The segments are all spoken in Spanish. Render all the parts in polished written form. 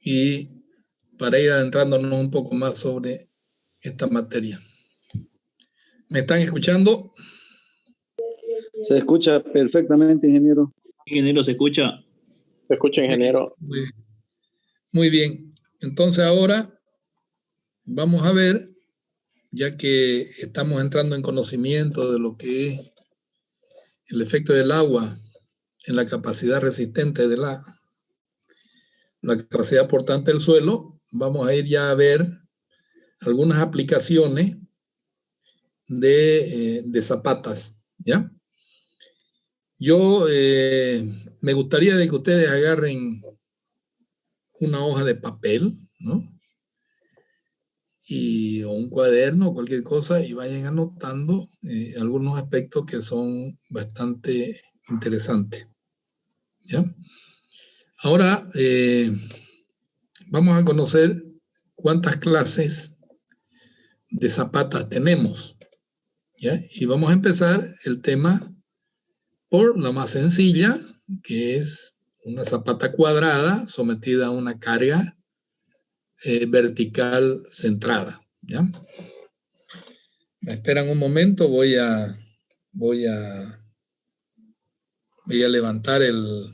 y para ir adentrándonos un poco más sobre esta materia. ¿Me están escuchando? Se escucha perfectamente, ingeniero. Ingeniero, ¿se escucha? Se escucha, ingeniero. Muy bien. Entonces ahora vamos a ver, ya que estamos entrando en conocimiento de lo que es el efecto del agua en la capacidad resistente de la capacidad portante del suelo, vamos a ir ya a ver algunas aplicaciones de zapatas, ¿ya? Yo me gustaría de que ustedes agarren una hoja de papel, ¿no? O un cuaderno, cualquier cosa, y vayan anotando algunos aspectos que son bastante interesantes, ¿ya? Ahora vamos a conocer cuántas clases de zapatas tenemos, ¿ya? Y vamos a empezar el tema por la más sencilla, que es una zapata cuadrada sometida a una carga vertical centrada, ¿ya? Me esperan un momento, voy a levantar el...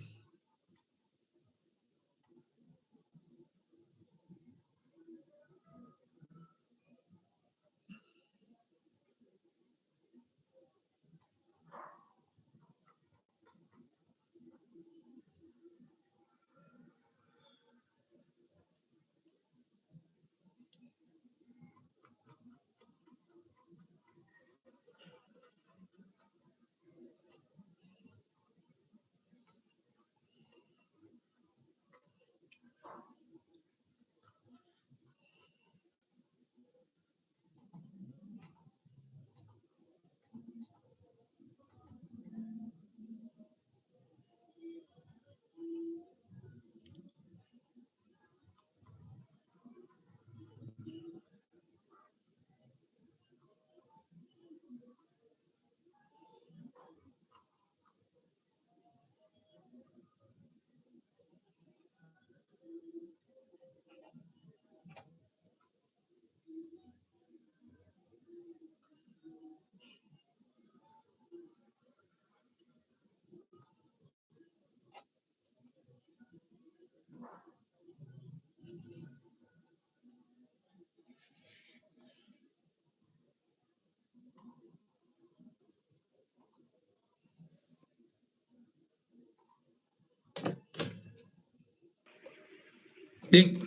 Bien,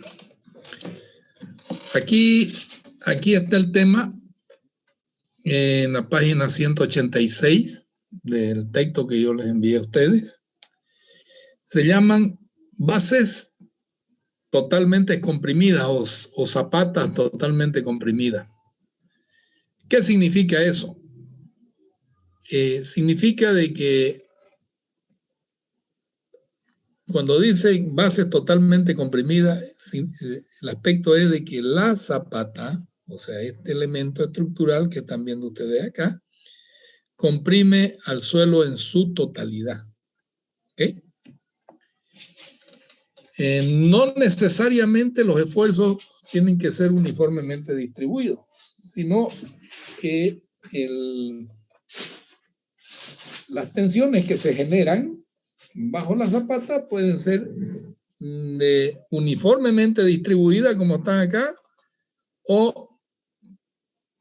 aquí está el tema en la página 186 del texto que yo les envié a ustedes. Se llaman bases totalmente comprimidas o zapatas totalmente comprimidas. ¿Qué significa eso? Significa de que cuando dicen bases totalmente comprimidas, el aspecto es de que la zapata, o sea, este elemento estructural que están viendo ustedes acá, comprime al suelo en su totalidad. ¿Okay? No necesariamente los esfuerzos tienen que ser uniformemente distribuidos, sino que las tensiones que se generan bajo la zapata pueden ser uniformemente distribuidas como están acá o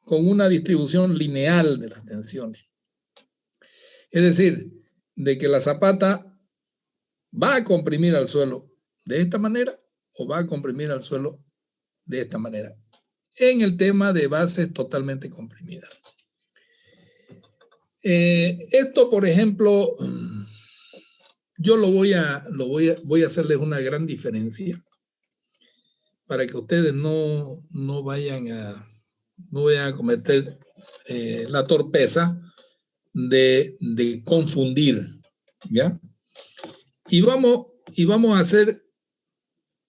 con una distribución lineal de las tensiones. Es decir, de que la zapata va a comprimir al suelo de esta manera o va a comprimir al suelo de esta manera. En el tema de bases totalmente comprimidas. Esto, por ejemplo, yo voy a hacerles una gran diferencia para que ustedes no vayan a cometer la torpeza de confundir, ¿ya? Y vamos a hacer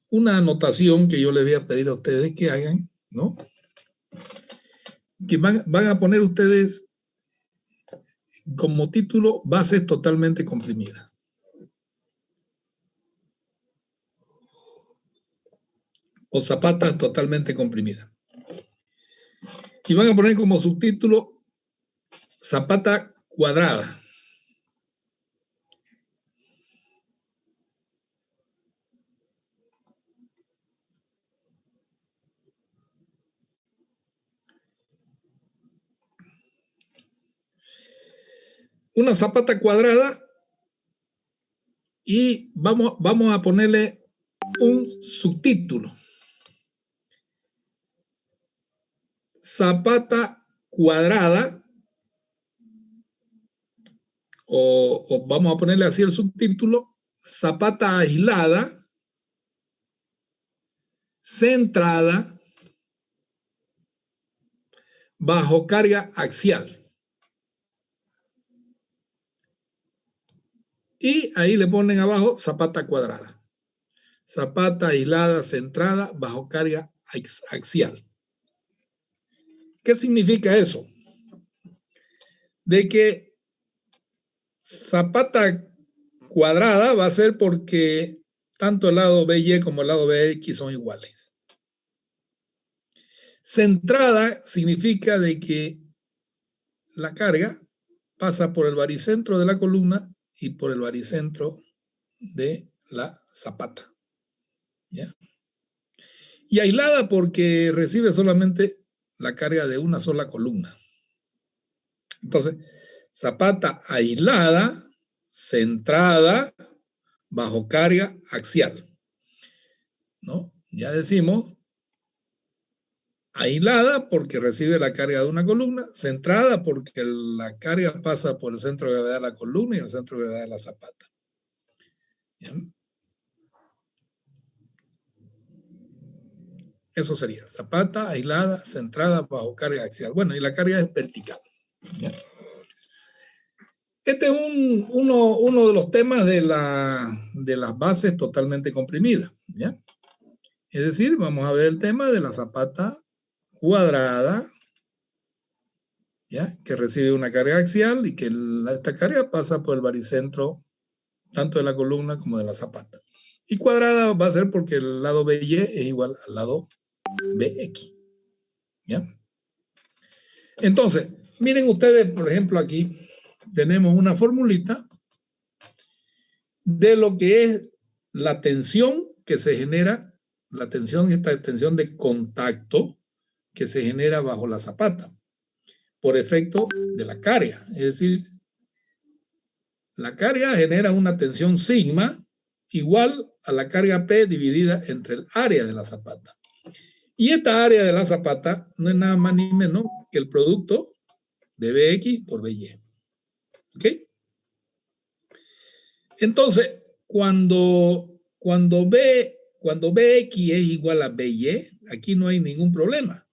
una anotación que yo les voy a pedir a ustedes que hagan, ¿no? Que van a poner ustedes como título bases totalmente comprimidas. o zapata totalmente comprimida. Y van a poner como subtítulo zapata cuadrada. Una zapata cuadrada y vamos a ponerle un subtítulo. Zapata cuadrada, o vamos a ponerle así el subtítulo, zapata aislada, centrada, bajo carga axial. Y ahí le ponen abajo zapata cuadrada. Zapata aislada, centrada, bajo carga axial. ¿Qué significa eso? De que zapata cuadrada va a ser porque tanto el lado BY como el lado BX son iguales. Centrada significa de que la carga pasa por el baricentro de la columna y por el baricentro de la zapata. ¿Ya? Y aislada porque recibe solamente la carga de una sola columna. Entonces, zapata aislada, centrada, bajo carga axial. ¿No? Ya decimos, aislada porque recibe la carga de una columna, centrada porque la carga pasa por el centro de gravedad de la columna y el centro de gravedad de la zapata. ¿Bien? Eso sería zapata, aislada, centrada, bajo carga axial. Bueno, y la carga es vertical. ¿Ya? Este es uno de los temas de las bases totalmente comprimidas. ¿Ya? Es decir, vamos a ver el tema de la zapata cuadrada, ¿ya? Que recibe una carga axial y que esta carga pasa por el baricentro tanto de la columna como de la zapata. Y cuadrada va a ser porque el lado BY es igual al lado BX. ¿Ya? Entonces, miren ustedes, por ejemplo, aquí tenemos una formulita de lo que es la tensión que se genera, esta tensión de contacto que se genera bajo la zapata por efecto de la carga. Es decir, la carga genera una tensión sigma igual a la carga P dividida entre el área de la zapata. Y esta área de la zapata no es nada más ni menos que el producto de BX por BY. ¿Ok? Entonces, cuando BX es igual a BY, aquí no hay ningún problema.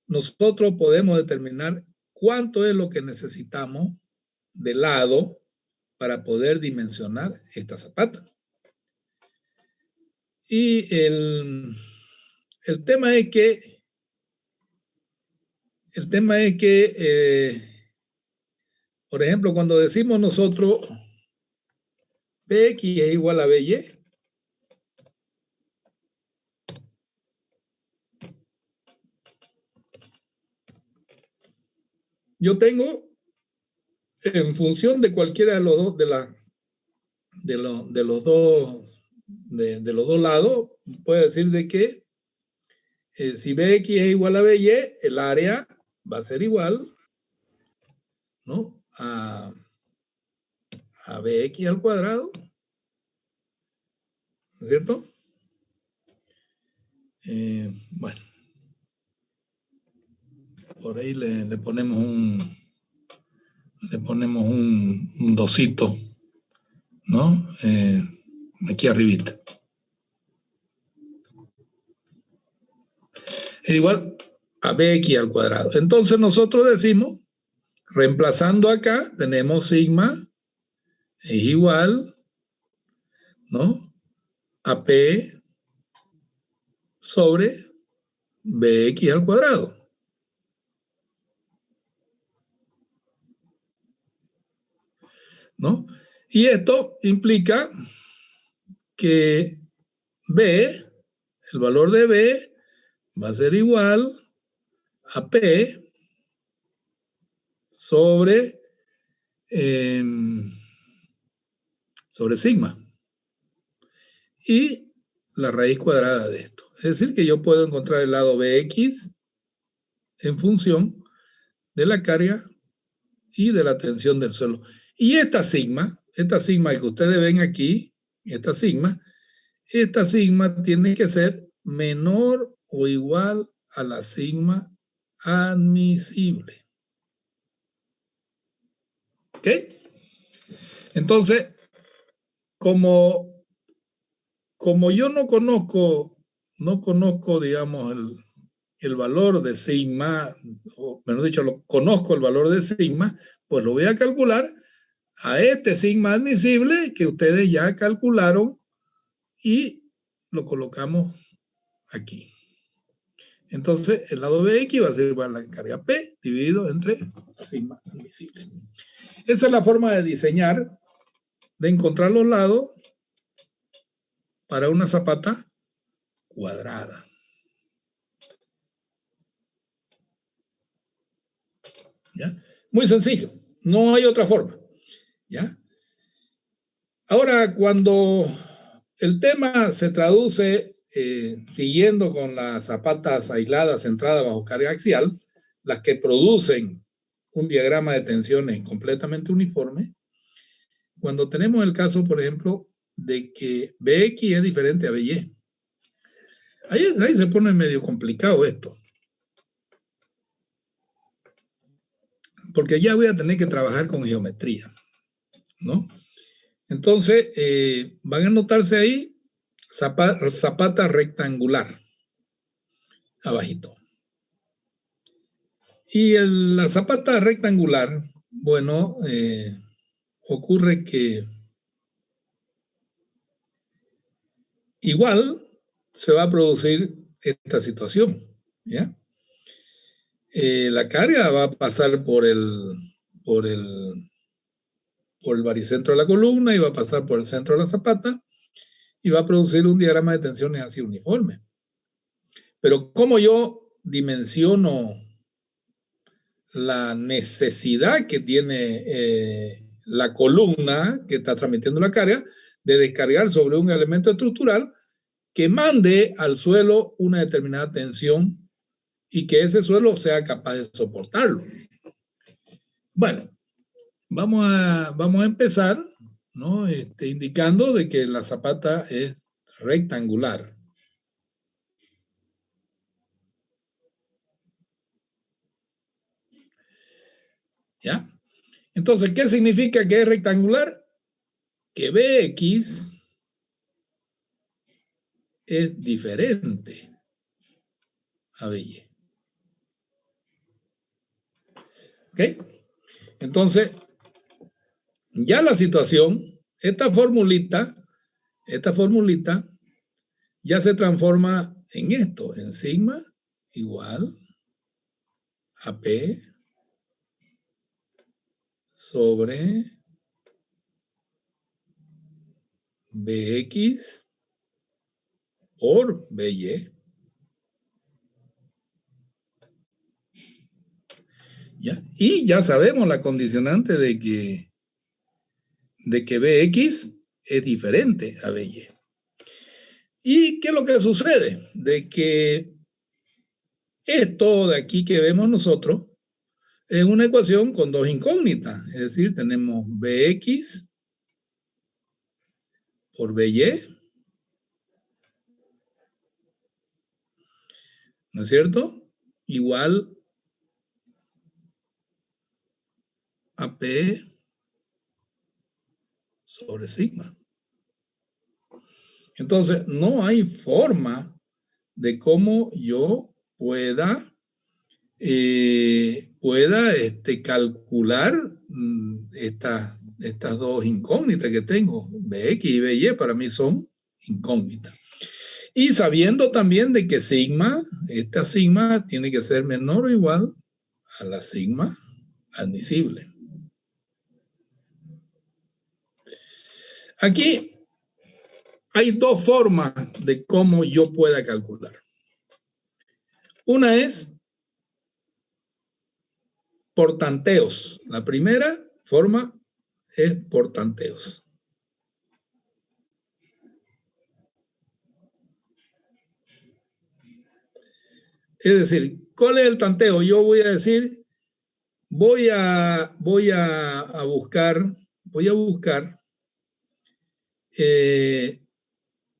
Nosotros podemos determinar cuánto es lo que necesitamos de lado para poder dimensionar esta zapata. Y el tema es que por ejemplo, cuando decimos nosotros BX es igual a BY, yo tengo, en función de cualquiera de los dos, de los dos lados, puede decir de que si BX es igual a BY, el área va a ser igual, ¿no? a BX al cuadrado, ¿no es cierto? Bueno, por ahí le ponemos un dosito, ¿no? Aquí arribita. Es igual a BX al cuadrado. Entonces nosotros decimos, reemplazando acá, tenemos sigma es igual, ¿no? A P sobre BX al cuadrado. ¿No? Y esto implica que B el valor de B va a ser igual a P sobre sigma. Y la raíz cuadrada de esto. Es decir, que yo puedo encontrar el lado Bx en función de la carga y de la tensión del suelo. Y esta sigma que ustedes ven aquí, esta sigma tiene que ser menor o igual a la sigma admisible. ¿Ok? Entonces, como yo no conozco, digamos, el valor de sigma, o mejor dicho, conozco el valor de sigma, pues lo voy a calcular a este sigma admisible que ustedes ya calcularon y lo colocamos aquí. Entonces, el lado Bx va a ser igual a la carga P dividido entre sigma admisible. Esa es la forma de diseñar, de encontrar los lados para una zapata cuadrada. ¿Ya? Muy sencillo, no hay otra forma. ¿Ya? Ahora, cuando el tema se traduce siguiendo con las zapatas aisladas centradas bajo carga axial, las que producen un diagrama de tensiones completamente uniforme, cuando tenemos el caso, por ejemplo, de que Bx es diferente a By. Ahí se pone medio complicado esto. Porque ya voy a tener que trabajar con geometría, ¿no? Entonces, van a notarse ahí zapata rectangular, abajito. Y la zapata rectangular, bueno, ocurre que igual se va a producir esta situación, ¿ya? La carga va a pasar por el baricentro de la columna y va a pasar por el centro de la zapata y va a producir un diagrama de tensiones así uniforme. Pero ¿cómo yo dimensiono la necesidad que tiene la columna que está transmitiendo la carga de descargar sobre un elemento estructural que mande al suelo una determinada tensión y que ese suelo sea capaz de soportarlo? Bueno, vamos a empezar, ¿no? Indicando de que la zapata es rectangular. ¿Ya? Entonces, ¿qué significa que es rectangular? Que Bx es diferente a By. ¿Ok? Entonces, ya la situación, esta formulita, ya se transforma en esto, en sigma igual a P sobre Bx por By. ¿Ya? Y ya sabemos la condicionante de que Bx es diferente a By. ¿Y qué es lo que sucede? De que esto de aquí que vemos nosotros es una ecuación con dos incógnitas. Es decir, tenemos Bx por By, ¿no es cierto? Igual a P sobre sigma. Entonces, no hay forma de cómo yo pueda calcular estas dos incógnitas que tengo. Bx y By para mí son incógnitas. Y sabiendo también de que esta sigma tiene que ser menor o igual a la sigma admisible. Aquí hay dos formas de cómo yo pueda calcular. Una es por tanteos. La primera forma es por tanteos. Es decir, ¿cuál es el tanteo? Yo voy a decir, voy a buscar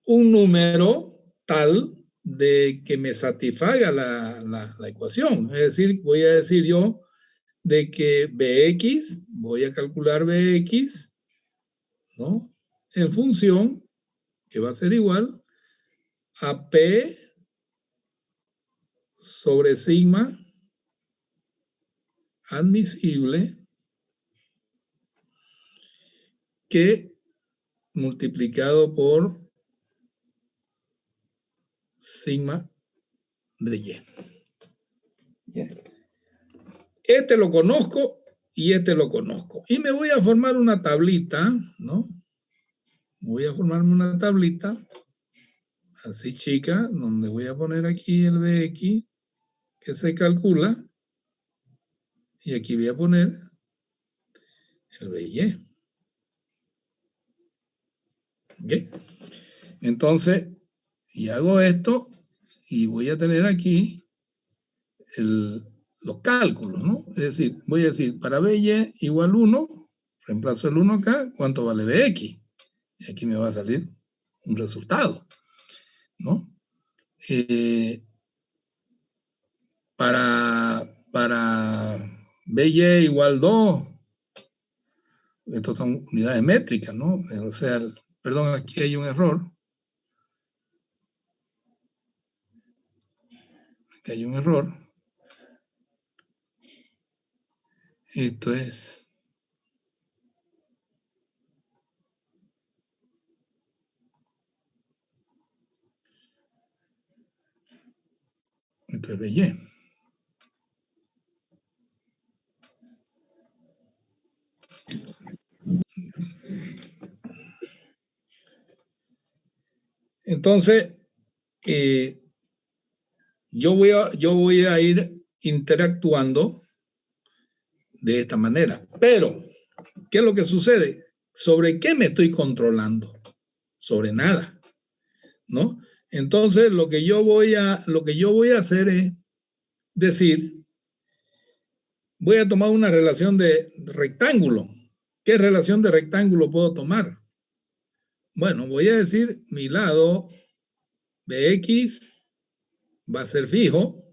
un número tal de que me satisfaga la ecuación. Es decir, voy a decir yo de que Bx, voy a calcular Bx, ¿no? En función, que va a ser igual a P sobre sigma admisible que multiplicado por sigma de Y. Este lo conozco y este lo conozco. Y me voy a formar una tablita, ¿no? Voy a formarme una tablita así chica, donde voy a poner aquí el Bx que se calcula y aquí voy a poner el By. ¿Okay? Entonces, y hago esto y voy a tener aquí los cálculos, ¿no? Es decir, voy a decir, para By igual 1, reemplazo el 1 acá, ¿cuánto vale Bx? Y aquí me va a salir un resultado, ¿no? Para By igual 2, estos son unidades métricas, ¿no? O sea, perdón, aquí hay un error. Aquí hay un error. Esto es By. Entonces, yo voy a ir interactuando de esta manera. Pero, ¿qué es lo que sucede? ¿Sobre qué me estoy controlando? Sobre nada, ¿no? Entonces, lo que yo voy a hacer es decir, voy a tomar una relación de rectángulo. ¿Qué relación de rectángulo puedo tomar? Bueno, voy a decir mi lado Bx va a ser fijo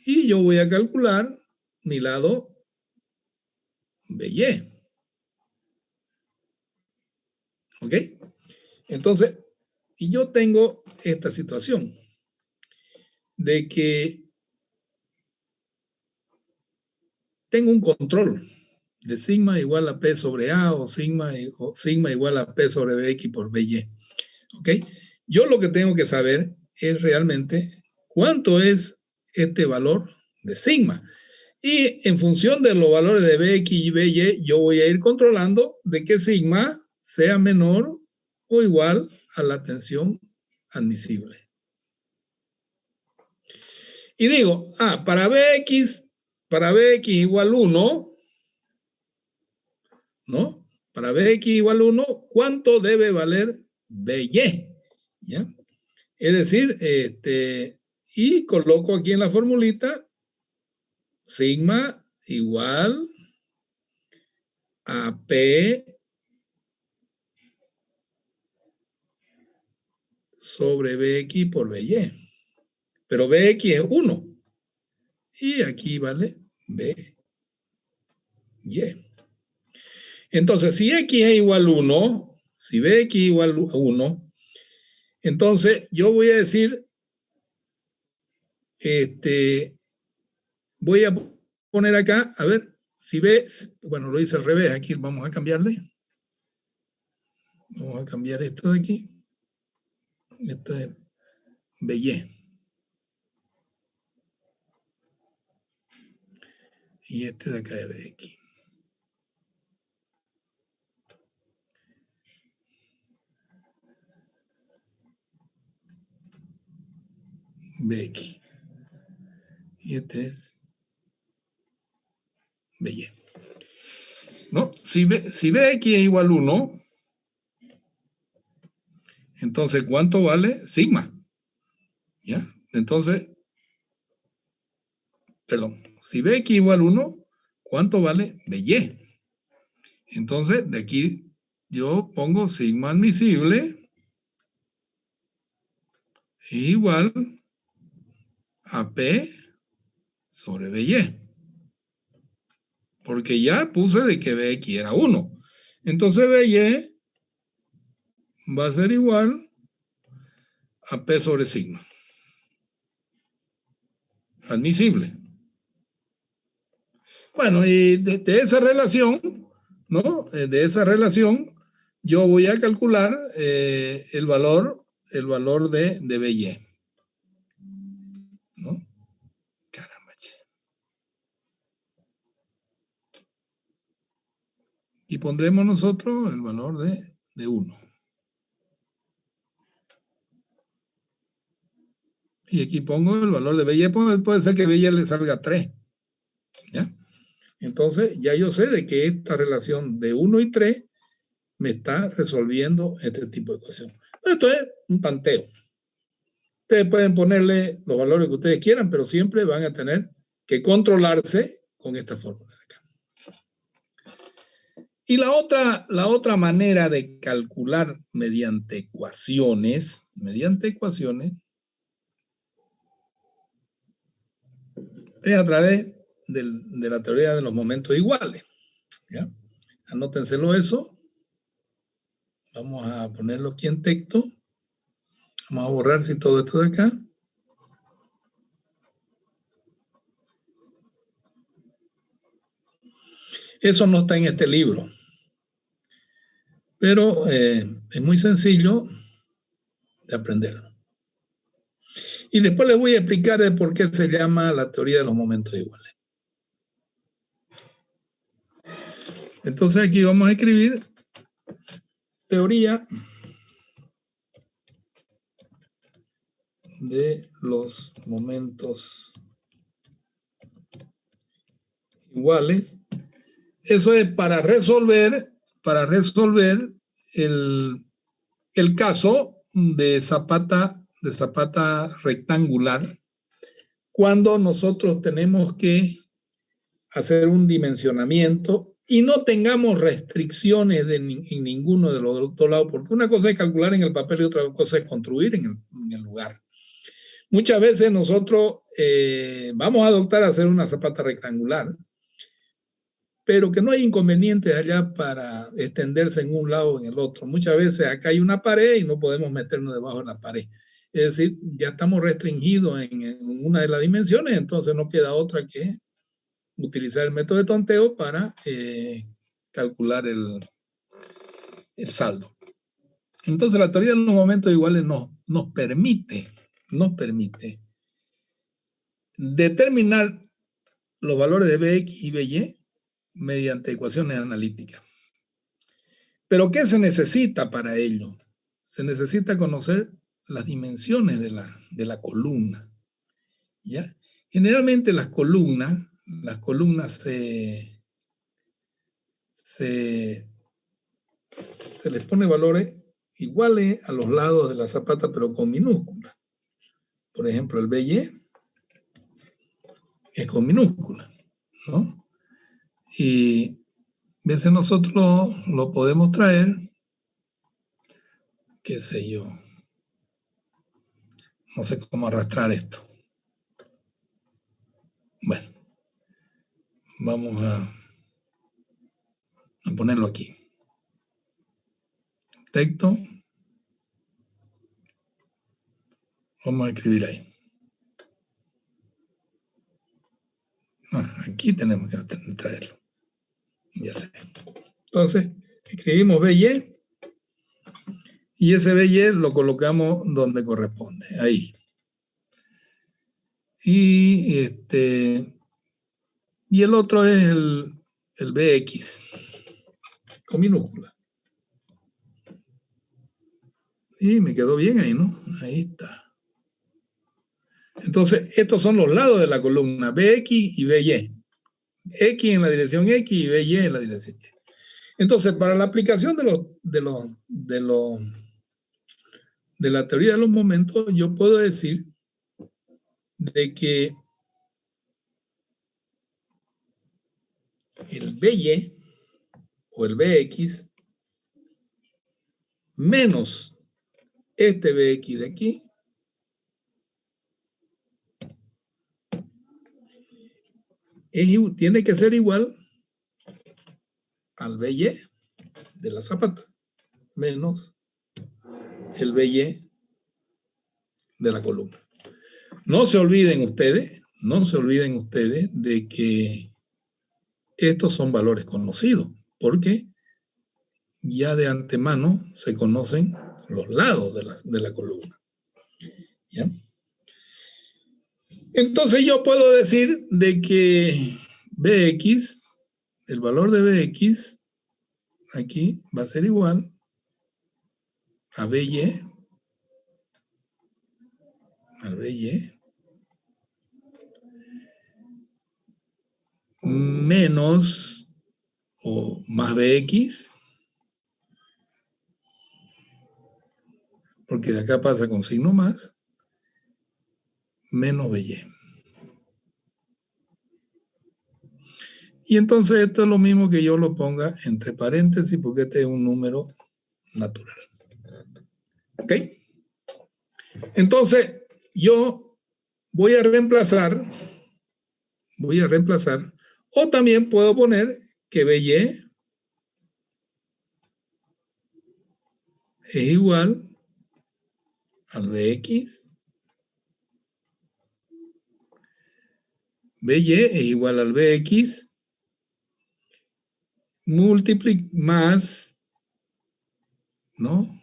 y yo voy a calcular mi lado By. ¿Ok? Entonces, y yo tengo esta situación de que tengo un control de sigma igual a P sobre A o sigma igual a P sobre Bx por By. ¿Ok? Yo lo que tengo que saber es realmente cuánto es este valor de sigma. Y en función de los valores de Bx y By, yo voy a ir controlando de que sigma sea menor o igual a la tensión admisible. Y digo, para Bx igual 1, ¿no? Para Bx igual 1, ¿cuánto debe valer By? ¿Ya? Es decir, y coloco aquí en la formulita sigma igual a P sobre Bx por By. Pero Bx es 1. Y aquí vale By. Entonces, si X es igual a 1, si Bx igual a 1, entonces yo voy a decir, voy a poner acá, a ver, si B, bueno, lo hice al revés, aquí vamos a cambiarle. Vamos a cambiar esto de aquí. Esto es By. Y este de acá es Bx. BX. Y este es BY. ¿No? Si BX es igual a 1, entonces, ¿cuánto vale sigma? ¿Ya? Entonces, perdón, si BX igual a 1, ¿cuánto vale BY? Entonces, de aquí yo pongo sigma admisible igual a P sobre BY. Porque ya puse de que BX era 1. Entonces, BY va a ser igual a P sobre sigma. Admisible. Bueno, y de esa relación, ¿no? De esa relación, yo voy a calcular el valor de BY. ¿No? Caramba. Y pondremos nosotros el valor de 1. Y aquí pongo el valor de BY, puede ser que BY le salga 3. ¿Ya? Entonces, ya yo sé de que esta relación de 1 y 3 me está resolviendo este tipo de ecuación. Esto es un tanteo. Ustedes pueden ponerle los valores que ustedes quieran, pero siempre van a tener que controlarse con esta fórmula de acá. Y la otra manera de calcular mediante ecuaciones, es a través de la teoría de los momentos iguales. ¿Ya? Anótenselo eso. Vamos a ponerlo aquí en texto. Vamos a borrar si todo esto de acá. Eso no está en este libro. Pero es muy sencillo de aprenderlo. Y después les voy a explicar de por qué se llama la teoría de los momentos iguales. Entonces aquí vamos a escribir teoría de los momentos iguales. Eso es para resolver el caso de zapata rectangular, cuando nosotros tenemos que hacer un dimensionamiento y no tengamos restricciones en ninguno de los dos lados, porque una cosa es calcular en el papel y otra cosa es construir en el lugar. Muchas veces nosotros vamos a adoptar a hacer una zapata rectangular, pero que no hay inconvenientes allá para extenderse en un lado o en el otro. Muchas veces acá hay una pared y no podemos meternos debajo de la pared. Es decir, ya estamos restringidos en una de las dimensiones, entonces no queda otra que utilizar el método de tonteo para calcular el saldo. Entonces la teoría de los momentos iguales nos permite determinar los valores de Bx y By mediante ecuaciones analíticas. ¿Pero qué se necesita para ello? Se necesita conocer las dimensiones de la columna. ¿Ya? Generalmente las columnas se les pone valores iguales a los lados de la zapata, pero con minúsculas. Por ejemplo, el BY es con minúsculas, ¿no? Y a veces nosotros lo podemos traer, qué sé yo, no sé cómo arrastrar esto. Bueno, vamos a ponerlo aquí. Texto. Vamos a escribir ahí. Aquí tenemos que traerlo. Ya sé. Entonces, escribimos BY y ese BY lo colocamos donde corresponde, ahí. Y el otro es el BX, con minúscula. Y me quedó bien ahí, ¿no? Ahí está. Entonces, estos son los lados de la columna, BX y BY. X en la dirección X y BY en la dirección Y. Entonces, para la aplicación de la teoría de los momentos, yo puedo decir de que el BY o el BX menos este BX de aquí tiene que ser igual al BY de la zapata menos el BY de la columna. No se olviden ustedes de que estos son valores conocidos, porque ya de antemano se conocen los lados de la columna. ¿Ya? Entonces yo puedo decir de que BX, el valor de BX, aquí va a ser igual a BY, al BY, menos o más BX, porque de acá pasa con signo más, menos BY. Y entonces esto es lo mismo que yo lo ponga entre paréntesis, porque este es un número natural. ¿Ok? Entonces, yo voy a reemplazar, o también puedo poner que BY es igual al BX. BY es igual al BX más, ¿no?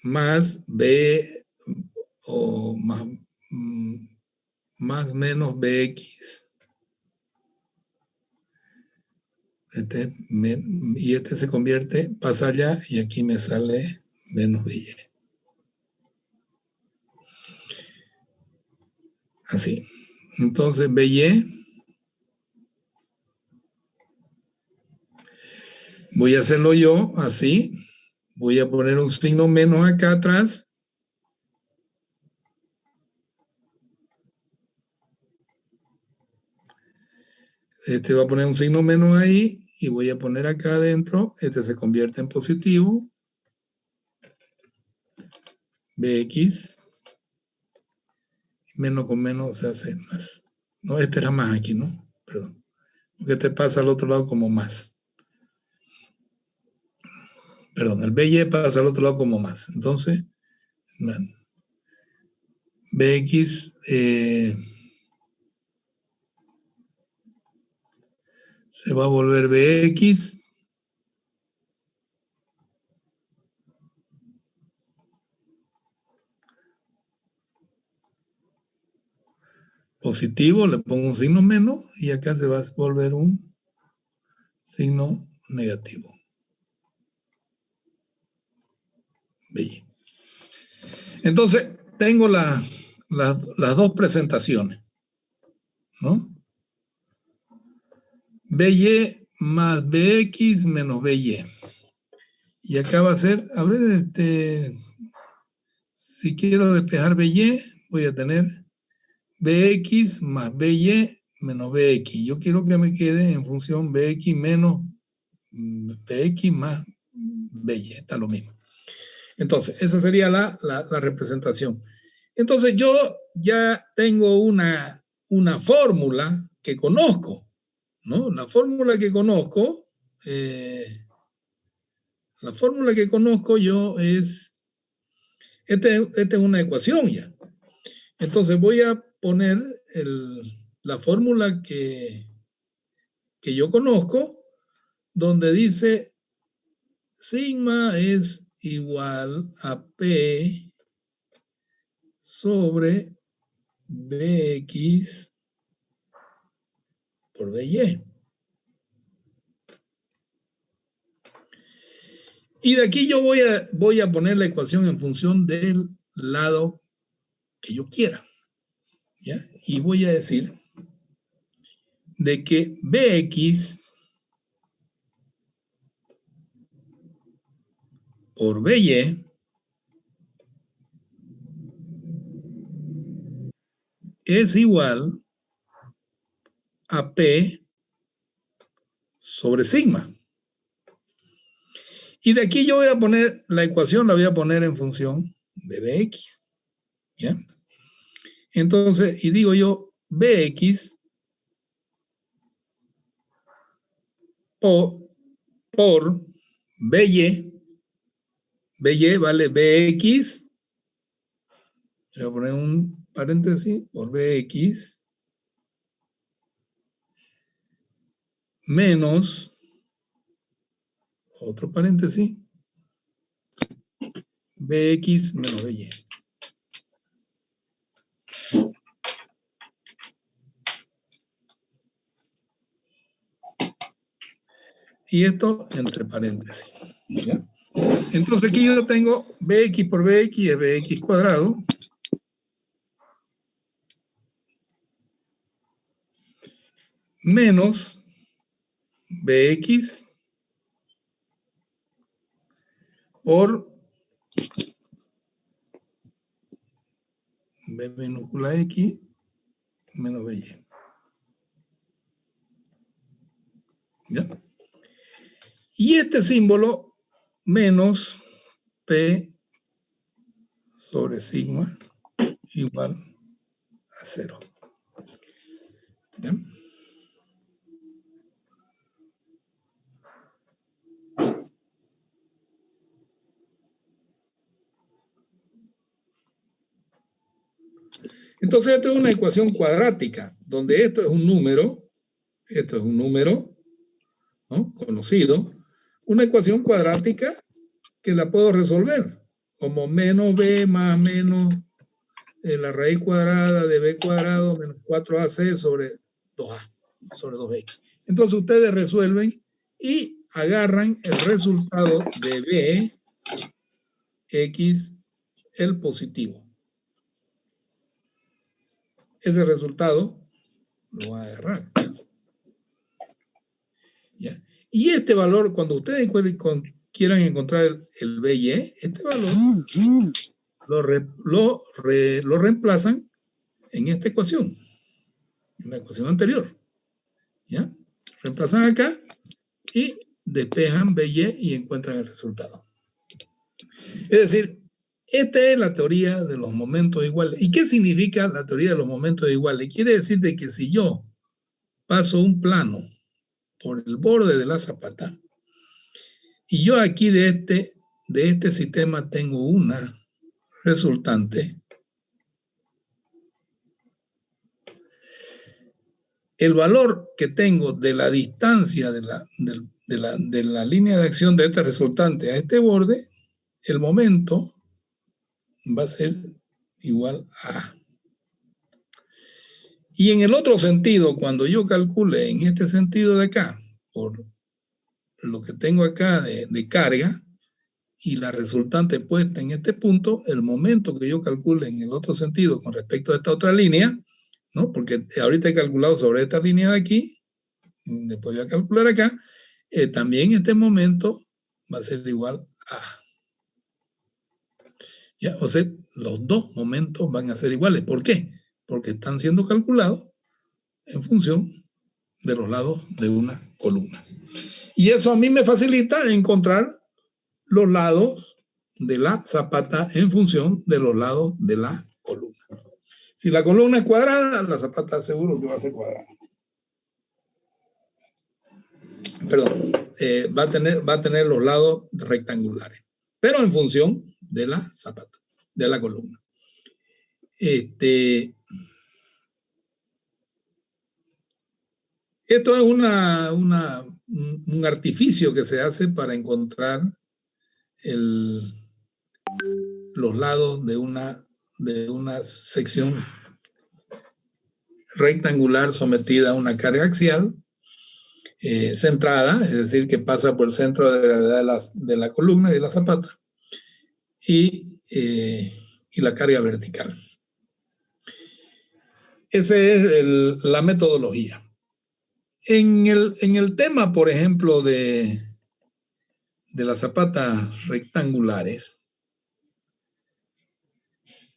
Más B o más menos BX. Y este se convierte, pasa allá y aquí me sale menos BY. Así. Entonces BY, voy a hacerlo yo así. Voy a poner un signo menos acá atrás. Este va a poner un signo menos ahí y voy a poner acá adentro. Este se convierte en positivo. BX. Menos con menos se hace más. No, este era más aquí, ¿no? Perdón. Porque este pasa al otro lado como más. Perdón, el BY pasa al otro lado como más. Entonces, BX se va a volver BX. Positivo, le pongo un signo menos y acá se va a volver un signo negativo. BY. Entonces, tengo las dos presentaciones, ¿no? BY más BX menos BY. Y acá va a ser, a ver, si quiero despejar BY, voy a tener BX más BY menos BX. Yo quiero que me quede en función BX menos BX más BY. Está lo mismo. Entonces, esa sería la representación. Entonces, yo ya tengo una fórmula que conozco, ¿no? La fórmula que conozco yo es, esta es una ecuación ya. Entonces voy a poner la fórmula que yo conozco, donde dice sigma es igual a P sobre BX por BY. Y de aquí yo voy a poner la ecuación en función del lado que yo quiera. ¿ya? Y voy a decir de que Bx por By es igual a P sobre sigma. Y de aquí yo voy a poner, la ecuación la voy a poner en función de Bx, ¿ya? Entonces, y digo yo, Bx por By vale Bx, voy a poner un paréntesis, por Bx menos, otro paréntesis, Bx menos By. Y esto entre paréntesis, ¿ya? Entonces aquí yo tengo Bx por Bx es Bx cuadrado menos Bx por B minúscula X menos By. ¿Ya? Y este símbolo menos P sobre sigma igual a 0. ¿Ya? Entonces esto es una ecuación cuadrática, donde esto es un número, ¿no? Conocido, una ecuación cuadrática que la puedo resolver como menos b más menos la raíz cuadrada de b cuadrado menos 4ac sobre 2a, sobre 2x. Entonces ustedes resuelven y agarran el resultado de b, x, el positivo. Ese resultado lo van a agarrar. ¿Ya? Y este valor, cuando ustedes quieran encontrar el BY, este valor lo reemplazan en esta ecuación, en la ecuación anterior. ¿Ya? Reemplazan acá y despejan BY y encuentran el resultado. Es decir, esta es la teoría de los momentos iguales. ¿Y qué significa la teoría de los momentos iguales? Quiere decir de que si yo paso un plano por el borde de la zapata y yo aquí de este sistema tengo una resultante, el valor que tengo de la distancia de la línea de acción de este resultante a este borde, el momento va a ser igual a. Y en el otro sentido, cuando yo calcule en este sentido de acá, por lo que tengo acá de carga, y la resultante puesta en este punto, el momento que yo calcule en el otro sentido con respecto a esta otra línea, ¿no? Porque ahorita he calculado sobre esta línea de aquí, después voy a calcular acá, también este momento va a ser igual a. ¿Ya? O sea, los dos momentos van a ser iguales. ¿Por qué? Porque están siendo calculados en función de los lados de una columna. Y eso a mí me facilita encontrar los lados de la zapata en función de los lados de la columna. Si la columna es cuadrada, la zapata seguro que va a ser cuadrada. Perdón, va a tener los lados rectangulares, pero en función de la zapata, de la columna. Esto es un artificio que se hace para encontrar los lados de una sección rectangular sometida a una carga axial centrada, es decir, que pasa por el centro de gravedad de la columna y de la zapata, y la carga vertical. Esa es la metodología. En el tema, por ejemplo, de las zapatas rectangulares,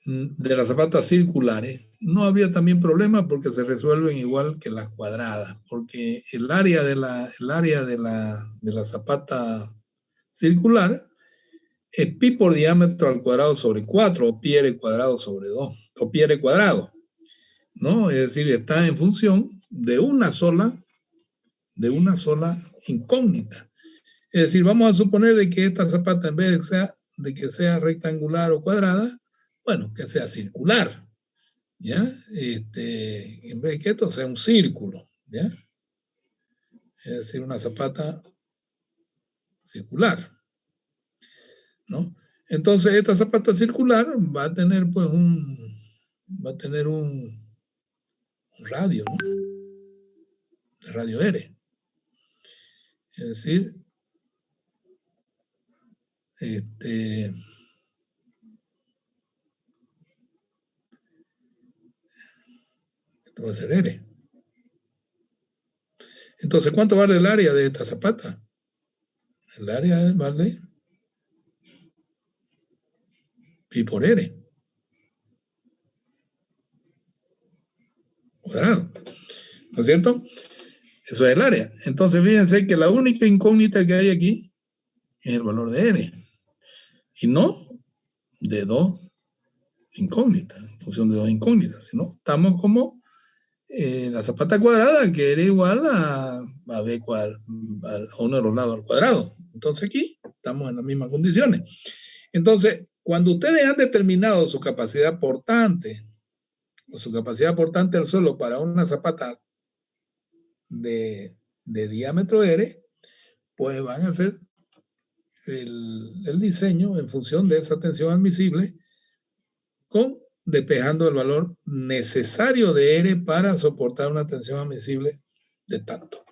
de las zapatas circulares, no había también problema porque se resuelven igual que las cuadradas, porque el área de la zapata circular es pi por diámetro al cuadrado sobre 4, o pi r cuadrado sobre 2, o pi r cuadrado, ¿no? Es decir, está en función de una sola incógnita. Es decir, vamos a suponer de que esta zapata, en vez de que sea rectangular o cuadrada, bueno, que sea circular, ¿ya? En vez de que esto sea un círculo, ¿ya? Es decir, una zapata circular, ¿no? Entonces, esta zapata circular va a tener, pues, un radio, ¿no? De radio R. Es decir, esto va a ser R. Entonces, ¿cuánto vale el área de esta zapata? El área vale pi por R cuadrado, ¿no es cierto? Eso es el área. Entonces, fíjense que la única incógnita que hay aquí es el valor de R, y no de dos incógnitas, en función de dos incógnitas, sino estamos como la zapata cuadrada, que era igual a b a uno de los lados al cuadrado. Entonces aquí estamos en las mismas condiciones. Entonces, cuando ustedes han determinado su capacidad portante, o su capacidad portante al suelo para una zapata de diámetro R, pues van a hacer el diseño en función de esa tensión admisible, despejando el valor necesario de R para soportar una tensión admisible de tanto.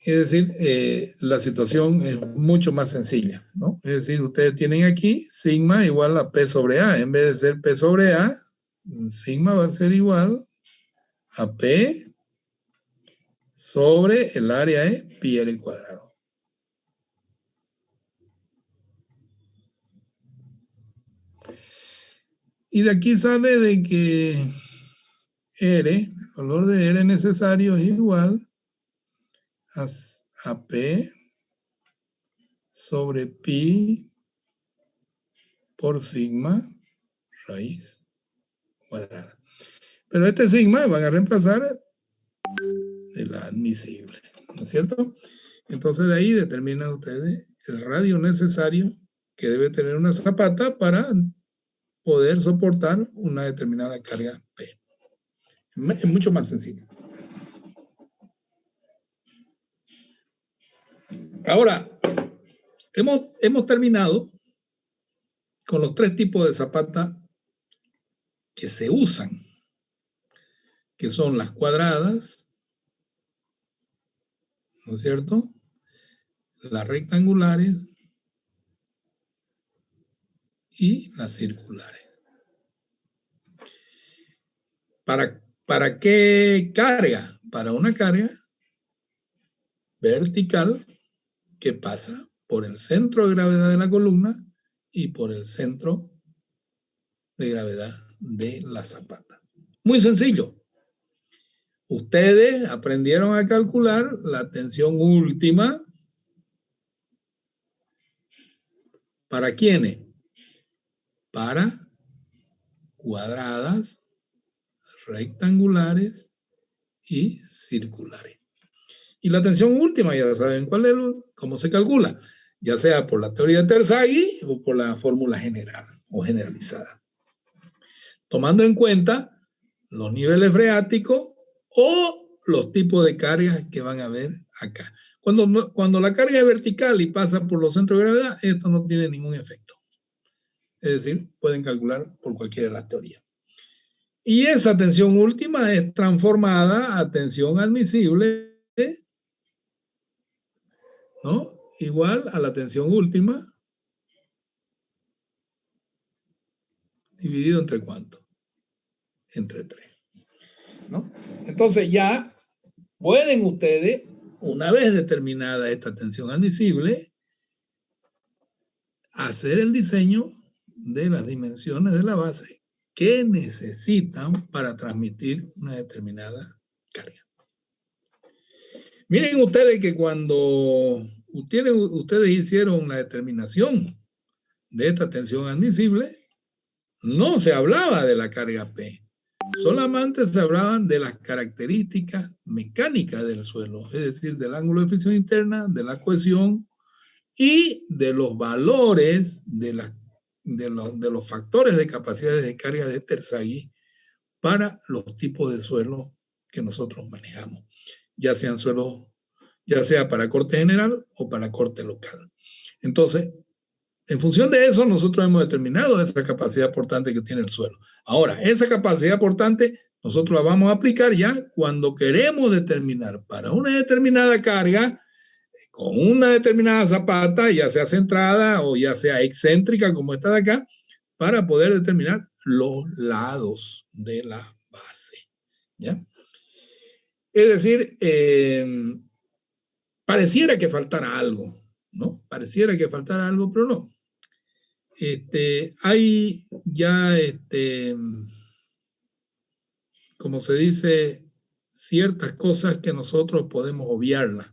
Es decir, la situación es mucho más sencilla, ¿no? Es decir, ustedes tienen aquí sigma igual a P sobre A. En vez de ser P sobre A, sigma va a ser igual a P sobre el área E pi r cuadrado. Y de aquí sale de que R, el valor de R necesario es igual a P sobre pi por sigma raíz cuadrada. Pero este sigma van a reemplazar el admisible, ¿no es cierto? Entonces de ahí determinan ustedes el radio necesario que debe tener una zapata para poder soportar una determinada carga P. Es mucho más sencillo. Ahora, hemos terminado con los tres tipos de zapata que se usan, que son las cuadradas, ¿no es cierto?, las rectangulares y las circulares. ¿Para qué carga? Para una carga vertical que pasa por el centro de gravedad de la columna y por el centro de gravedad de la zapata. Muy sencillo. Ustedes aprendieron a calcular la tensión última. ¿Para quiénes? Para cuadradas, rectangulares y circulares. Y la tensión última, ya saben cuál es, cómo se calcula, ya sea por la teoría de Terzaghi o por la fórmula general o generalizada, tomando en cuenta los niveles freáticos o los tipos de cargas que van a ver acá. Cuando la carga es vertical y pasa por los centros de gravedad, esto no tiene ningún efecto. Es decir, pueden calcular por cualquiera de las teorías. Y esa tensión última es transformada a tensión admisible, ¿no?, igual a la tensión última dividido entre ¿cuánto? entre 3. ¿No? Entonces ya pueden ustedes, una vez determinada esta tensión admisible, hacer el diseño de las dimensiones de la base que necesitan para transmitir una determinada carga. Miren ustedes que cuando ustedes hicieron la determinación de esta tensión admisible, no se hablaba de la carga P, solamente se hablaban de las características mecánicas del suelo, es decir, del ángulo de fricción interna, de la cohesión y de los valores de los factores de capacidad de carga de Terzaghi para los tipos de suelos que nosotros manejamos, ya sean suelos, ya sea para corte general o para corte local. Entonces, en función de eso, nosotros hemos determinado esa capacidad portante que tiene el suelo. Ahora, esa capacidad portante nosotros la vamos a aplicar ya cuando queremos determinar para una determinada carga, con una determinada zapata, ya sea centrada o ya sea excéntrica como esta de acá, para poder determinar los lados de la base. ¿Ya? Es decir, pareciera que faltara algo, ¿no? Pareciera que faltara algo, pero no. Hay ya, como se dice, ciertas cosas que nosotros podemos obviarlas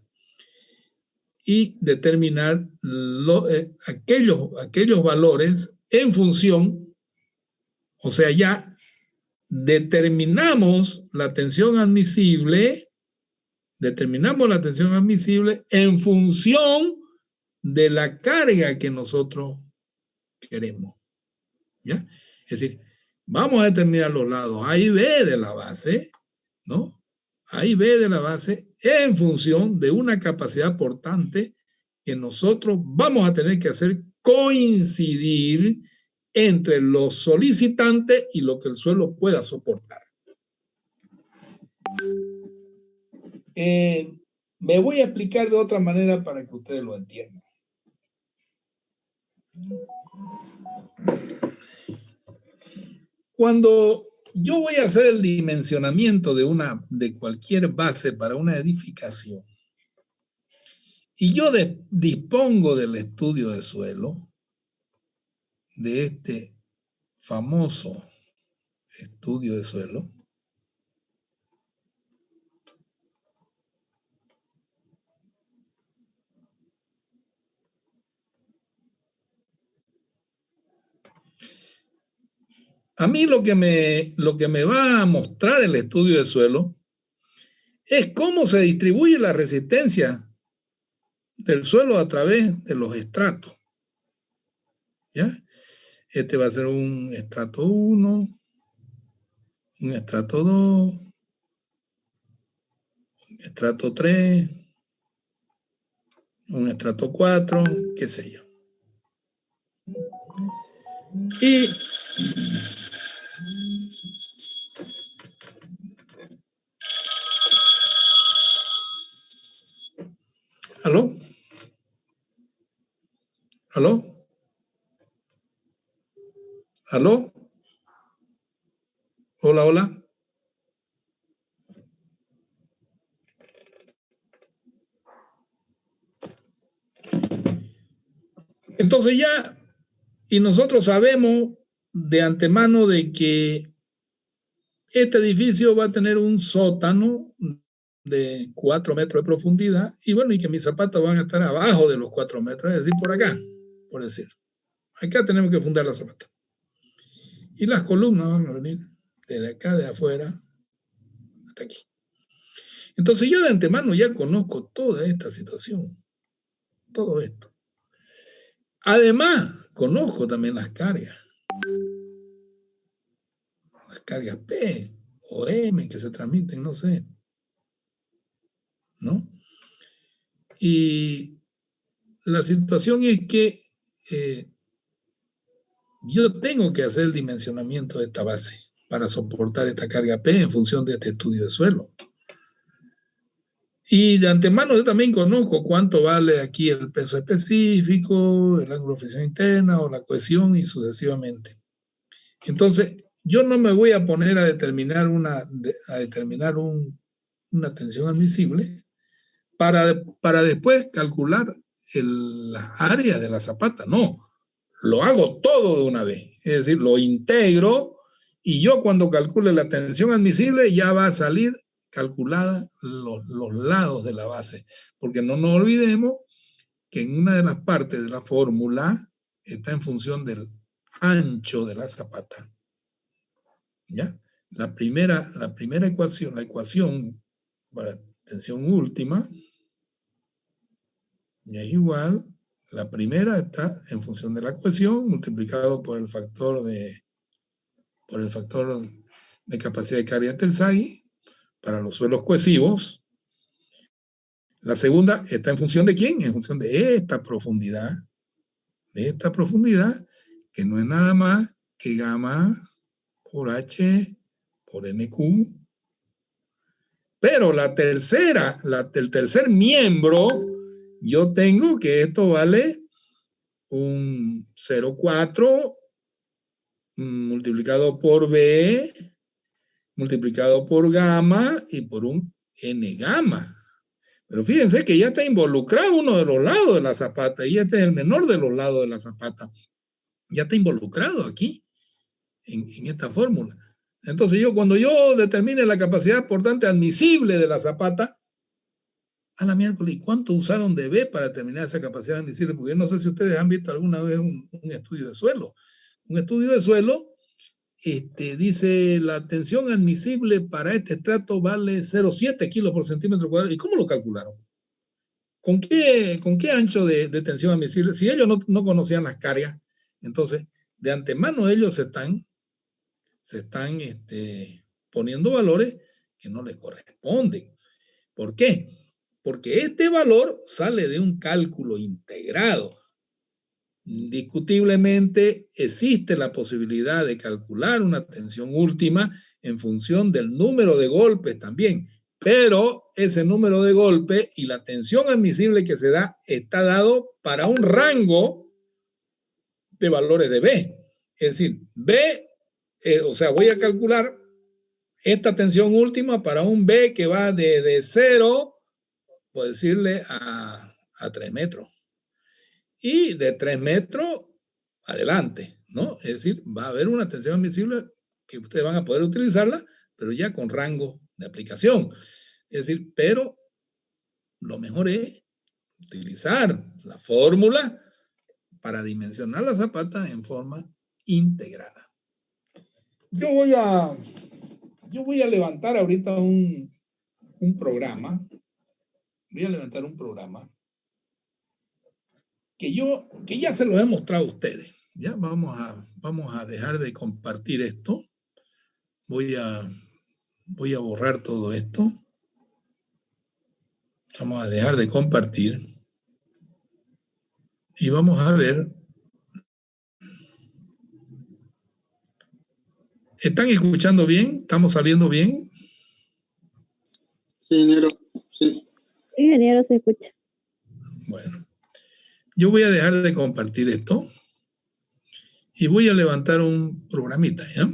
y determinar aquellos valores en función, o sea, ya determinamos la tensión admisible en función de la carga que nosotros queremos. ¿Ya? Es decir, vamos a determinar los lados A y B de la base, ¿no? A y B de la base en función de una capacidad portante que nosotros vamos a tener que hacer coincidir entre los solicitantes y lo que el suelo pueda soportar. Me voy a explicar de otra manera para que ustedes lo entiendan. Cuando yo voy a hacer el dimensionamiento de cualquier base para una edificación y yo dispongo del estudio de suelo, de este famoso estudio de suelo, a mí lo que me va a mostrar el estudio de suelo es cómo se distribuye la resistencia del suelo a través de los estratos. ¿Ya? Este va a ser un estrato 1, un estrato 2, un estrato 3, un estrato 4, qué sé yo. Y ¿aló? ¿Aló? ¿Aló? Hola, hola. Entonces ya, y nosotros sabemos de antemano de que este edificio va a tener un sótano de 4 metros de profundidad y bueno, y que mis zapatos van a estar abajo de los 4 metros, es decir, por acá, por decir. Acá tenemos que fundar la zapata. Y las columnas van a venir desde acá, de afuera, hasta aquí. Entonces yo de antemano ya conozco toda esta situación, todo esto. Además, conozco también las cargas P o M que se transmiten, no sé, ¿no? Y la situación es que yo tengo que hacer el dimensionamiento de esta base para soportar esta carga P en función de este estudio de suelo. Y de antemano yo también conozco cuánto vale aquí el peso específico, el ángulo de fricción interna o la cohesión y sucesivamente. Entonces, yo no me voy a poner a determinar una tensión admisible para después calcular la área de la zapata. No, lo hago todo de una vez. Es decir, lo integro y yo cuando calcule la tensión admisible ya va a salir calculada los lados de la base. Porque no nos olvidemos que en una de las partes de la fórmula está en función del ancho de la zapata. ¿Ya? La primera ecuación, la ecuación para tensión última, es igual, la primera está en función de la cohesión multiplicado por el factor de capacidad de carga Tersaghi para los suelos cohesivos. La segunda está en función de ¿quién? En función de esta profundidad, que no es nada más que gamma por H por NQ. Pero el tercer miembro, yo tengo que esto vale un 0,4 multiplicado por B, multiplicado por gamma y por un N gamma. Pero fíjense que ya está involucrado uno de los lados de la zapata y este es el menor de los lados de la zapata. Ya está involucrado aquí, en esta fórmula. Entonces cuando yo determine la capacidad portante admisible de la zapata, a la miércoles, ¿y cuánto usaron de B para determinar esa capacidad admisible? Porque no sé si ustedes han visto alguna vez un estudio de suelo. Un estudio de suelo dice la tensión admisible para este estrato vale 0,7 kilos por centímetro cuadrado. ¿Y cómo lo calcularon? ¿Con qué ancho de tensión admisible? Si ellos no conocían las cargas, entonces de antemano ellos se están poniendo valores que no les corresponden. ¿Por qué? Porque este valor sale de un cálculo integrado. Indiscutiblemente existe la posibilidad de calcular una tensión última en función del número de golpes también, pero ese número de golpes y la tensión admisible que se da está dado para un rango de valores de B. Es decir, B, voy a calcular esta tensión última para un B que va de 0, por decirle, a 3 metros. Y de 3 metros adelante, ¿no? Es decir, va a haber una tensión admisible que ustedes van a poder utilizarla, pero ya con rango de aplicación. Es decir, pero lo mejor es utilizar la fórmula para dimensionar la zapata en forma integrada. Yo voy a levantar ahorita un programa. Voy a levantar un programa que ya se lo he mostrado a ustedes. Ya vamos a dejar de compartir esto. Voy a borrar todo esto. Vamos a dejar de compartir. Y vamos a ver. ¿Están escuchando bien? ¿Estamos saliendo bien? Sí, ingeniero. Sí. Ingeniero, se escucha. Bueno. Yo voy a dejar de compartir esto. Y voy a levantar un programita, ¿ya?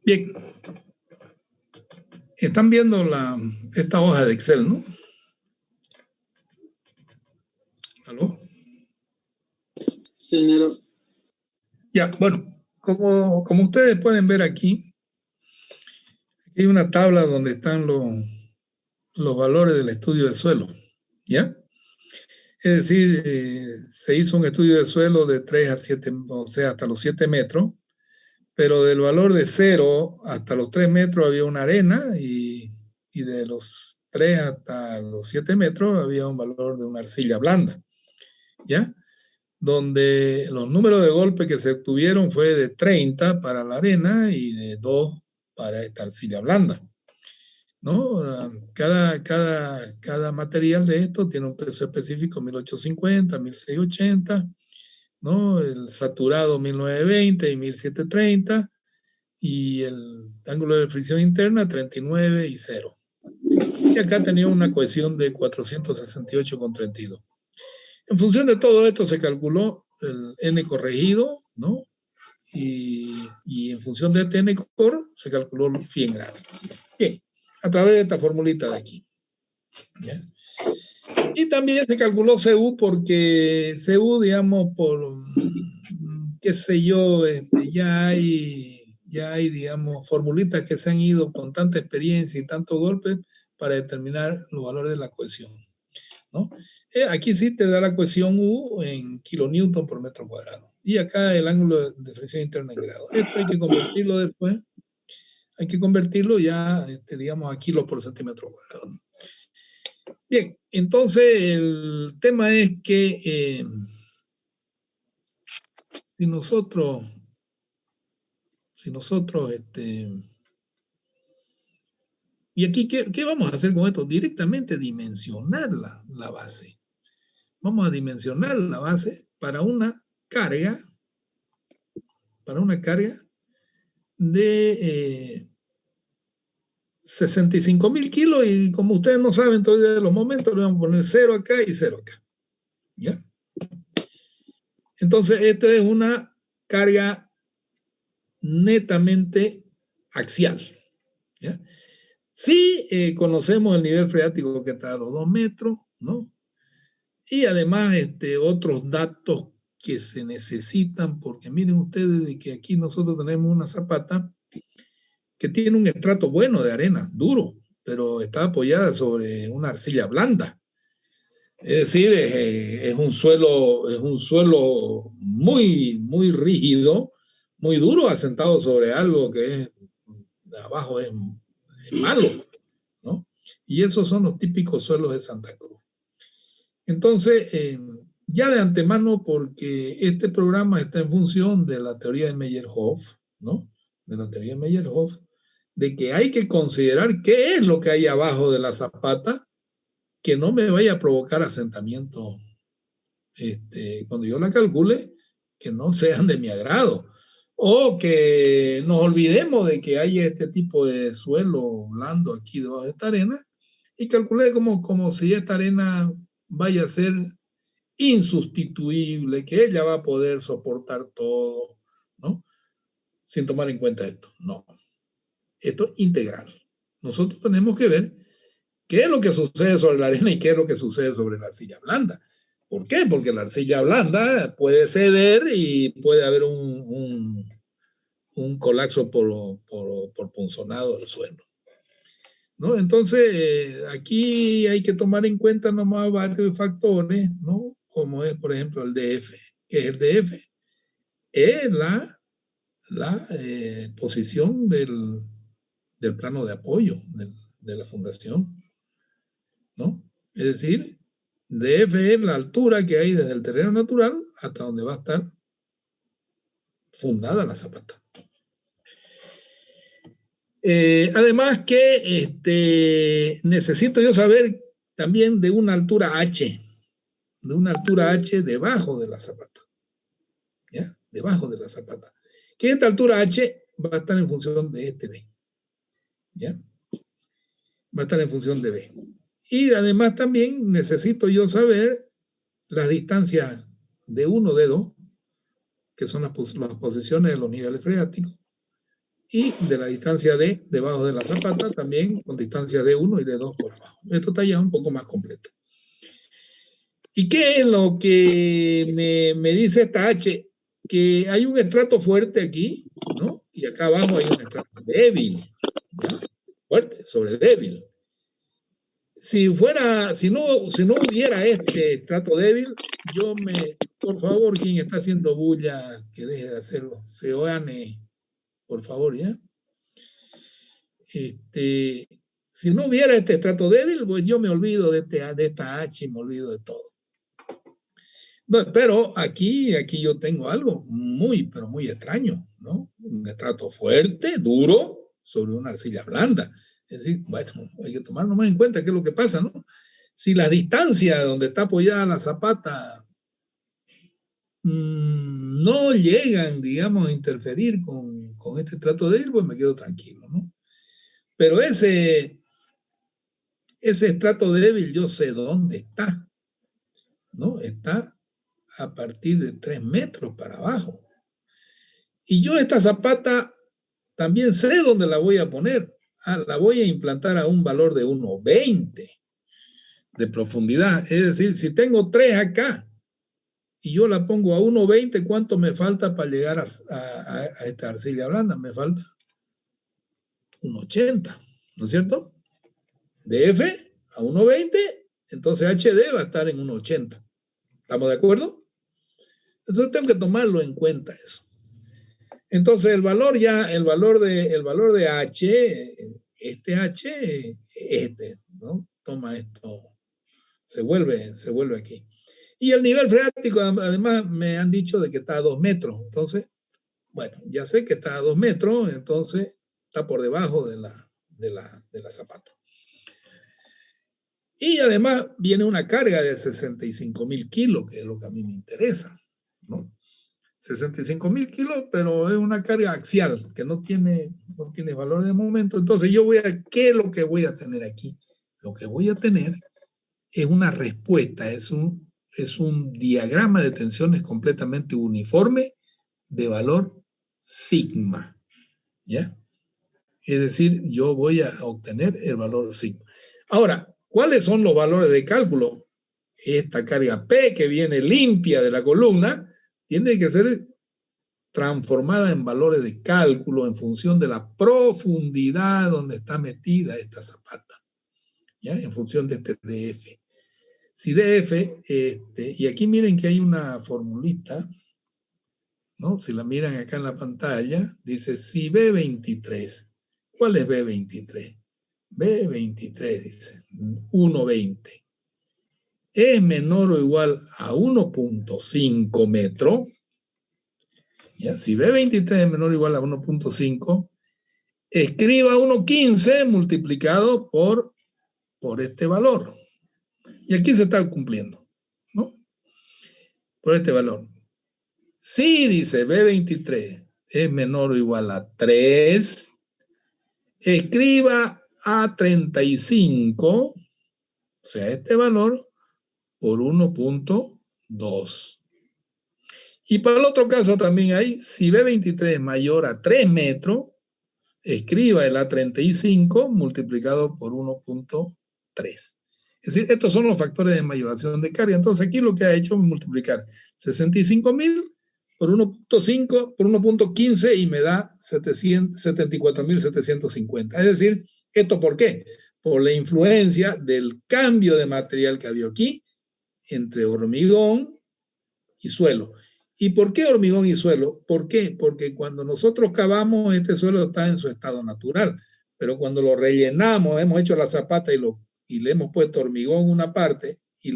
Bien. Están viendo esta hoja de Excel, ¿no? ¿Aló? Sí, ingeniero. Ya, bueno, como ustedes pueden ver aquí hay una tabla donde están los valores del estudio de suelo, ¿ya? Es decir, se hizo un estudio de suelo de 3 a 7, o sea, hasta los 7 metros, pero del valor de 0 hasta los 3 metros había una arena y de los 3 hasta los 7 metros había un valor de una arcilla blanda, ¿ya? Donde los números de golpe que se obtuvieron fue de 30 para la arena y de 2 para esta arcilla blanda, ¿no? Cada material de esto tiene un peso específico, 1850, 1680, ¿no? El saturado 1920 y 1730, y el ángulo de fricción interna 39 y 0. Y acá tenía una cohesión de 468,32. En función de todo esto se calculó el N corregido, ¿no? Y en función de este N core se calculó el phi en grado. Bien, a través de esta formulita de aquí. ¿Ya? Y también se calculó CU porque CU, digamos, por, qué sé yo, ya hay, digamos, formulitas que se han ido con tanta experiencia y tantos golpes para determinar los valores de la cohesión, ¿no? Aquí sí te da la cohesión U en kilonewton por metro cuadrado. Y acá el ángulo de fricción interna en grado. Esto hay que convertirlo después. Hay que convertirlo ya, digamos, a kilos por centímetro cuadrado. Bien, entonces el tema es que si nosotros, y aquí, ¿qué vamos a hacer con esto? Directamente dimensionar la base. Vamos a dimensionar la base para una carga de 65.000 kilos, y como ustedes no saben todavía de los momentos, le vamos a poner 0 acá y 0 acá. ¿Ya? Entonces, esto es una carga netamente axial. ¿Ya? Sí, conocemos el nivel freático que está a los 2 metros, ¿no? Y además otros datos que se necesitan, porque miren ustedes de que aquí nosotros tenemos una zapata que tiene un estrato bueno de arena, duro, pero está apoyada sobre una arcilla blanda. Es decir, es un suelo muy, muy rígido, muy duro, asentado sobre algo que es, de abajo es malo, ¿no? Y esos son los típicos suelos de Santa Cruz. Entonces, ya de antemano, porque este programa está en función de la teoría de Meyerhoff, ¿no? De la teoría de Meyerhoff, de que hay que considerar qué es lo que hay abajo de la zapata que no me vaya a provocar asentamiento, cuando yo la calcule, que no sean de mi agrado. O que nos olvidemos de que hay este tipo de suelo blando aquí debajo de esta arena y calculé como si esta arena vaya a ser insustituible, que ella va a poder soportar todo, ¿no? Sin tomar en cuenta esto. No. Esto es integral. Nosotros tenemos que ver qué es lo que sucede sobre la arena y qué es lo que sucede sobre la arcilla blanda. ¿Por qué? Porque la arcilla blanda puede ceder y puede haber un colapso por punzonado del suelo, ¿no? Entonces, aquí hay que tomar en cuenta nomás varios factores, ¿no? Como es, por ejemplo, el DF. ¿Qué es el DF? Es la posición del plano de apoyo de la fundación, ¿no? Es decir, DF es la altura que hay desde el terreno natural hasta donde va a estar fundada la zapata. Además que necesito yo saber también de una altura H, debajo de la zapata, ¿ya? Debajo de la zapata. Que esta altura H va a estar en función de este B, ¿ya? Va a estar en función de B. Y además también necesito yo saber las distancias de 1, de 2, que son las posiciones de los niveles freáticos, y de la distancia D debajo de la zapata, también con distancia D1 y D2 por abajo. Esto está ya un poco más completo. ¿Y qué es lo que me dice esta H? Que hay un estrato fuerte aquí, ¿no? Y acá abajo hay un estrato débil, ¿ya? Fuerte sobre débil. Si no hubiera este estrato débil, por favor, quien está haciendo bulla, que deje de hacerlo. Seoane, por favor, ¿ya? Si no hubiera este estrato débil, pues yo me olvido de esta H y me olvido de todo. No, pero aquí yo tengo algo muy, pero muy extraño, ¿no? Un estrato fuerte, duro, sobre una arcilla blanda. Es decir, bueno, hay que tomar nomás en cuenta qué es lo que pasa, ¿no? Si la distancia donde está apoyada la zapata no llegan, digamos, a interferir con este estrato débil, pues me quedo tranquilo, ¿no? Pero ese estrato débil yo sé dónde está, ¿no? Está a partir de 3 metros para abajo. Y yo esta zapata también sé dónde la voy a poner. La voy a implantar a un valor de 1,20 de profundidad. Es decir, si tengo 3 acá y yo la pongo a 1,20, ¿cuánto me falta para llegar a esta arcilla blanda? Me falta 1,80, ¿no es cierto? De F a 1,20, entonces HD va a estar en 1,80. ¿Estamos de acuerdo? Entonces tengo que tomarlo en cuenta eso. Entonces el valor de H, este H, ¿no? Toma esto, se vuelve aquí. Y el nivel freático, además, me han dicho de que está a 2 metros. Entonces, bueno, ya sé que está a 2 metros, entonces está por debajo de la zapata. Y además viene una carga de 65,000 kilos, que es lo que a mí me interesa, ¿no? 65,000 kilos, pero es una carga axial que no tiene valor de momento. Entonces ¿qué es lo que voy a tener aquí? Lo que voy a tener es una respuesta, es un diagrama de tensiones completamente uniforme de valor sigma, ¿ya? Es decir, yo voy a obtener el valor sigma. Ahora, ¿cuáles son los valores de cálculo? Esta carga P que viene limpia de la columna tiene que ser transformada en valores de cálculo en función de la profundidad donde está metida esta zapata, ¿ya? En función de este DF. Si DF, y aquí miren que hay una formulita, ¿no? Si la miran acá en la pantalla, dice si B23, ¿cuál es B23? B23 dice 1,20. Es menor o igual a 1,5 metros. ¿Ya? Si B23 es menor o igual a 1,5, escriba 1,15 multiplicado por este valor. Y aquí se está cumpliendo, ¿no? Por este valor. Si dice B23 es menor o igual a 3, escriba A35, o sea, este valor, por 1,2. Y para el otro caso también hay, si B23 es mayor a 3 metros, escriba el A35 multiplicado por 1,3. Es decir, estos son los factores de mayoración de carga. Entonces aquí lo que ha hecho es multiplicar 65,000 por 1,5 por 1,15 y me da 74,750. Es decir, ¿esto por qué? Por la influencia del cambio de material que había aquí entre hormigón y suelo. ¿Y por qué hormigón y suelo? ¿Por qué? Porque cuando nosotros cavamos, este suelo está en su estado natural, pero cuando lo rellenamos, hemos hecho la zapata y le hemos puesto hormigón en una parte y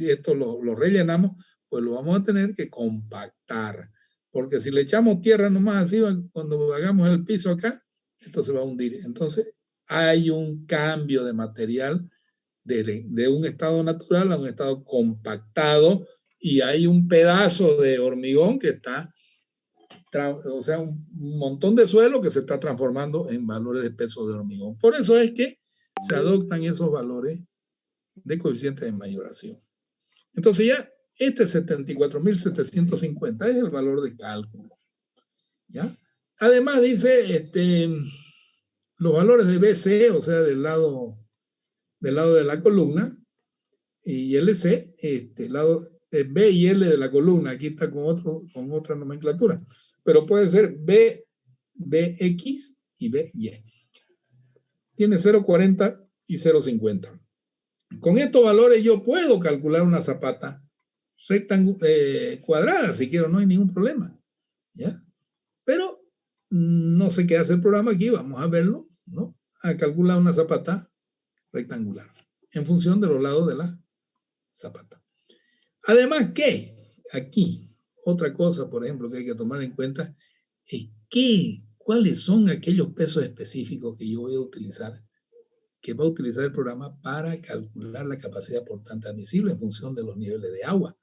esto lo rellenamos, pues lo vamos a tener que compactar. Porque si le echamos tierra nomás así, cuando hagamos el piso acá, esto se va a hundir. Entonces, hay un cambio de material de un estado natural a un estado compactado, y hay un pedazo de hormigón que está, o sea, un montón de suelo que se está transformando en valores de peso de hormigón. Por eso es que se adoptan esos valores de coeficiente de mayoración. Entonces ya este 74,750 es el valor de cálculo, ¿ya? además dice los valores de BC, o sea, del lado de la columna, y LC, el lado B y L de la columna. Aquí está con otra nomenclatura, pero puede ser B, BX y BY. Tiene 0,40 y 0,50. Con estos valores yo puedo calcular una zapata cuadrada, si quiero, no hay ningún problema, ¿ya? Pero no sé qué hace el programa aquí, vamos a verlo, ¿no? A calcular una zapata rectangular en función de los lados de la zapata. Además que aquí, otra cosa, por ejemplo, que hay que tomar en cuenta es cuáles son aquellos pesos específicos que yo voy a utilizar, que va a utilizar el programa para calcular la capacidad portante admisible en función de los niveles de agua,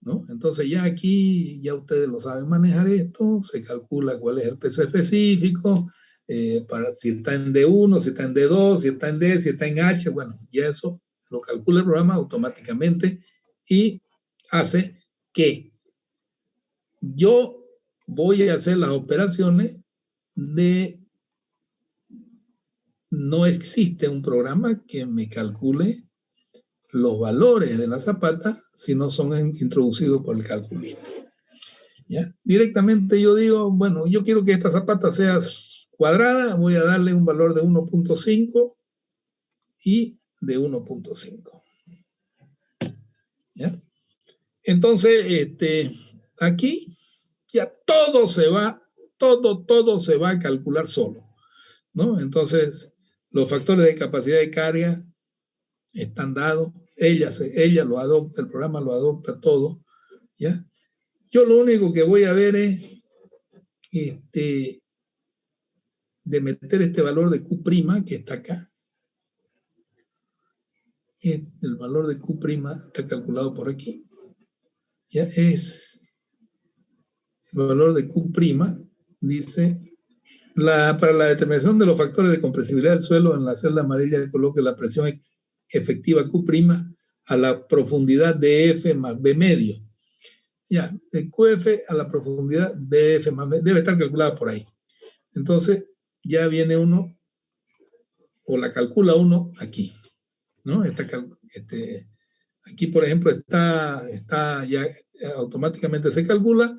¿no? Entonces ya aquí, ya ustedes lo saben manejar esto, se calcula cuál es el peso específico, para si está en D1, si está en D2, si está en D, si está en H, bueno, ya eso lo calcula el programa automáticamente y hace que yo voy a hacer las operaciones de... No existe un programa que me calcule los valores de la zapata si no son introducidos por el calculista. ¿Ya? Directamente yo digo, bueno, yo quiero que esta zapata sea cuadrada, voy a darle un valor de 1.5 y de 1.5. ¿Ya? Entonces, aquí ya todo se va a calcular solo, ¿no? Entonces, los factores de capacidad de carga están dados, ella lo adopta, el programa lo adopta todo, ¿ya? Yo lo único que voy a ver es de meter este valor de Q' que está acá. El valor de Q' está calculado por aquí. Ya es el valor de Q', dice, para la determinación de los factores de compresibilidad del suelo, en la celda amarilla coloque la presión efectiva Q' a la profundidad de F más B medio. Ya, el QF a la profundidad BF más B, debe estar calculada por ahí. Entonces, ya viene uno, o la calcula uno aquí, ¿no? Aquí, por ejemplo, está ya automáticamente se calcula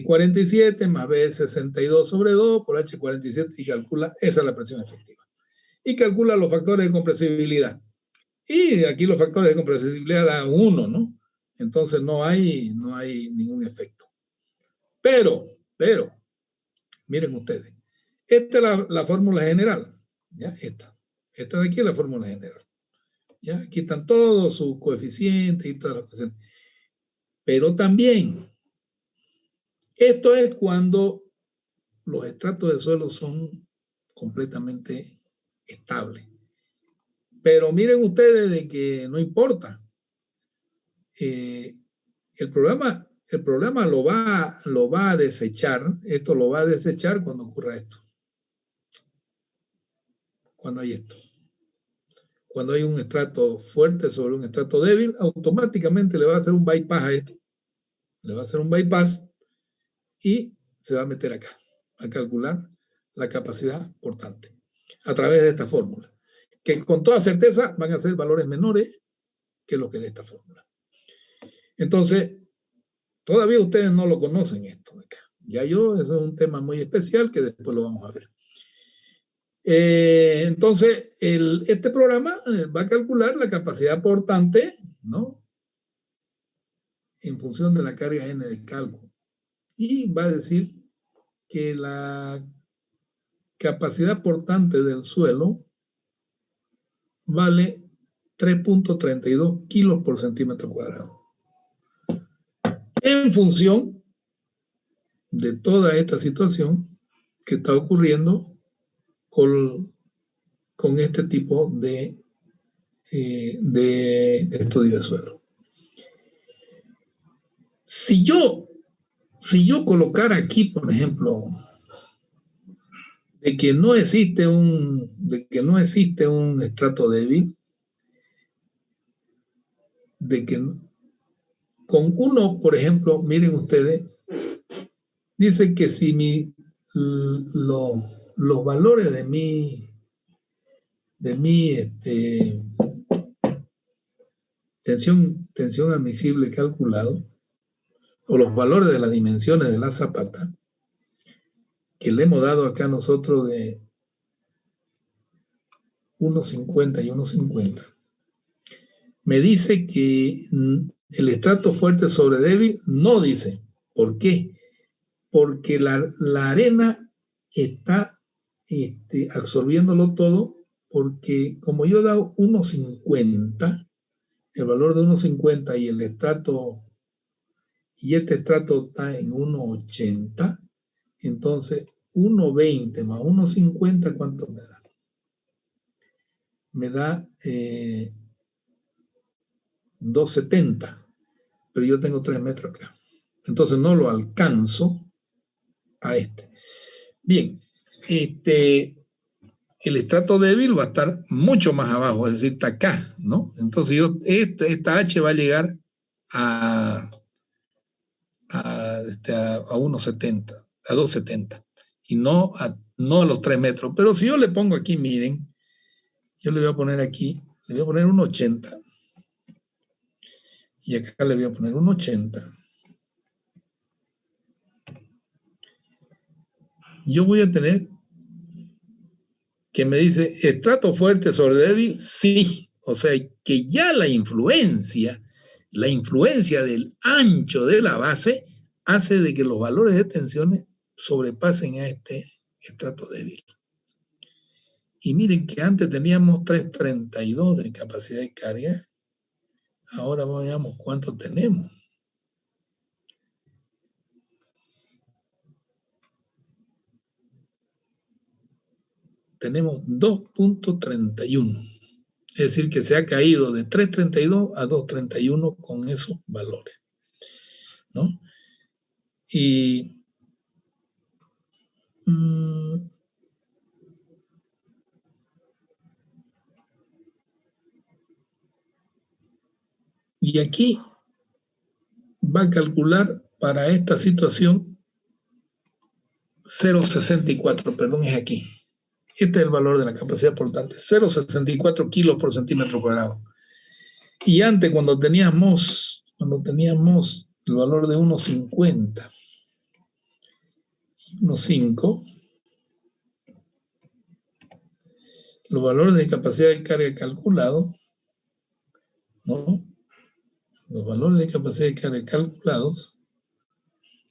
47 más B 62 sobre 2 por H 47 y calcula, esa es la presión efectiva. Y calcula los factores de compresibilidad. Y aquí los factores de compresibilidad dan 1, ¿no? Entonces no hay ningún efecto. Pero, miren ustedes, esta es la fórmula general, ¿ya? Esta de aquí es la fórmula general, ¿ya? Aquí están todos sus coeficientes y todas las cosas. Pero también, esto es cuando los estratos de suelo son completamente estables. Pero miren ustedes de que no importa. El programa lo va a desechar, esto lo va a desechar cuando ocurra esto. Cuando hay esto. Cuando hay un estrato fuerte sobre un estrato débil, automáticamente le va a hacer un bypass a este. Le va a hacer un bypass y se va a meter acá, a calcular la capacidad portante a través de esta fórmula. Que con toda certeza van a ser valores menores que los que de esta fórmula. Entonces, todavía ustedes no lo conocen esto de acá. Ya eso es un tema muy especial que después lo vamos a ver. Entonces, este programa va a calcular la capacidad portante, ¿no? En función de la carga N de cálculo. Y va a decir que la capacidad portante del suelo vale 3.32 kilos por centímetro cuadrado. En función de toda esta situación que está ocurriendo con este tipo de estudio de suelo. Si yo colocara aquí, por ejemplo, de que no existe un estrato débil, de que con uno, por ejemplo, miren ustedes, dice que si mi los valores de mi tensión admisible calculado, o los valores de las dimensiones de la zapata, que le hemos dado acá nosotros de 1,50 y 1,50, me dice que el estrato fuerte sobre débil no dice. ¿Por qué? Porque la arena está absorbiéndolo todo, porque como yo he dado 1,50, el valor de 1,50 y el estrato, y este estrato está en 1,80, entonces 1,20 más 1,50, ¿cuánto me da? Me da 2,70, pero yo tengo 3 metros acá. Entonces no lo alcanzo a este. Bien, el estrato débil va a estar mucho más abajo, es decir, está acá, ¿no? Entonces esta H va a llegar a 1,70, a 2,70, y no a los 3 metros. Pero si yo le pongo aquí, miren, yo le voy a poner aquí, le voy a poner 1,80, y acá le voy a poner 1,80. Yo voy a tener que me dice estrato fuerte sobre débil, sí. O sea, que ya la influencia del ancho de la base hace de que los valores de tensiones sobrepasen a este estrato débil. Y miren que antes teníamos 332 de capacidad de carga. Ahora veamos cuánto tenemos. Tenemos 2.31. Es decir, que se ha caído de 3.32 a 2.31 con esos valores, ¿no? Y aquí va a calcular para esta situación 0,64, perdón, es aquí. Este es el valor de la capacidad portante, 0,64 kilos por centímetro cuadrado. Y antes, cuando teníamos el valor de 1,50, 1,5, los valores de capacidad de carga calculados, ¿no? Los valores de capacidad de carga calculados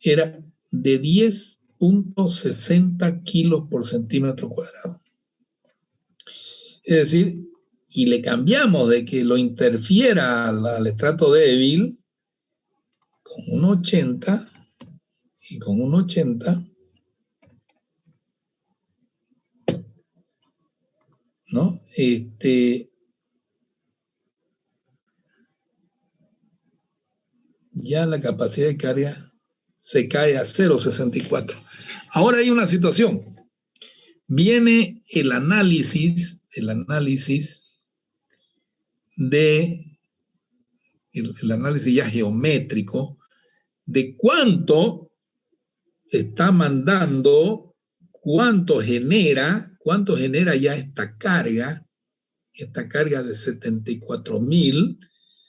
era de 10.60 kilos por centímetro cuadrado. Es decir, y le cambiamos de que lo interfiera al estrato débil con 1,80 y con 1,80, ¿no? Ya la capacidad de carga se cae a 0,64. Ahora hay una situación. Viene el análisis el análisis ya geométrico de cuánto está mandando, cuánto genera ya esta carga de 74,000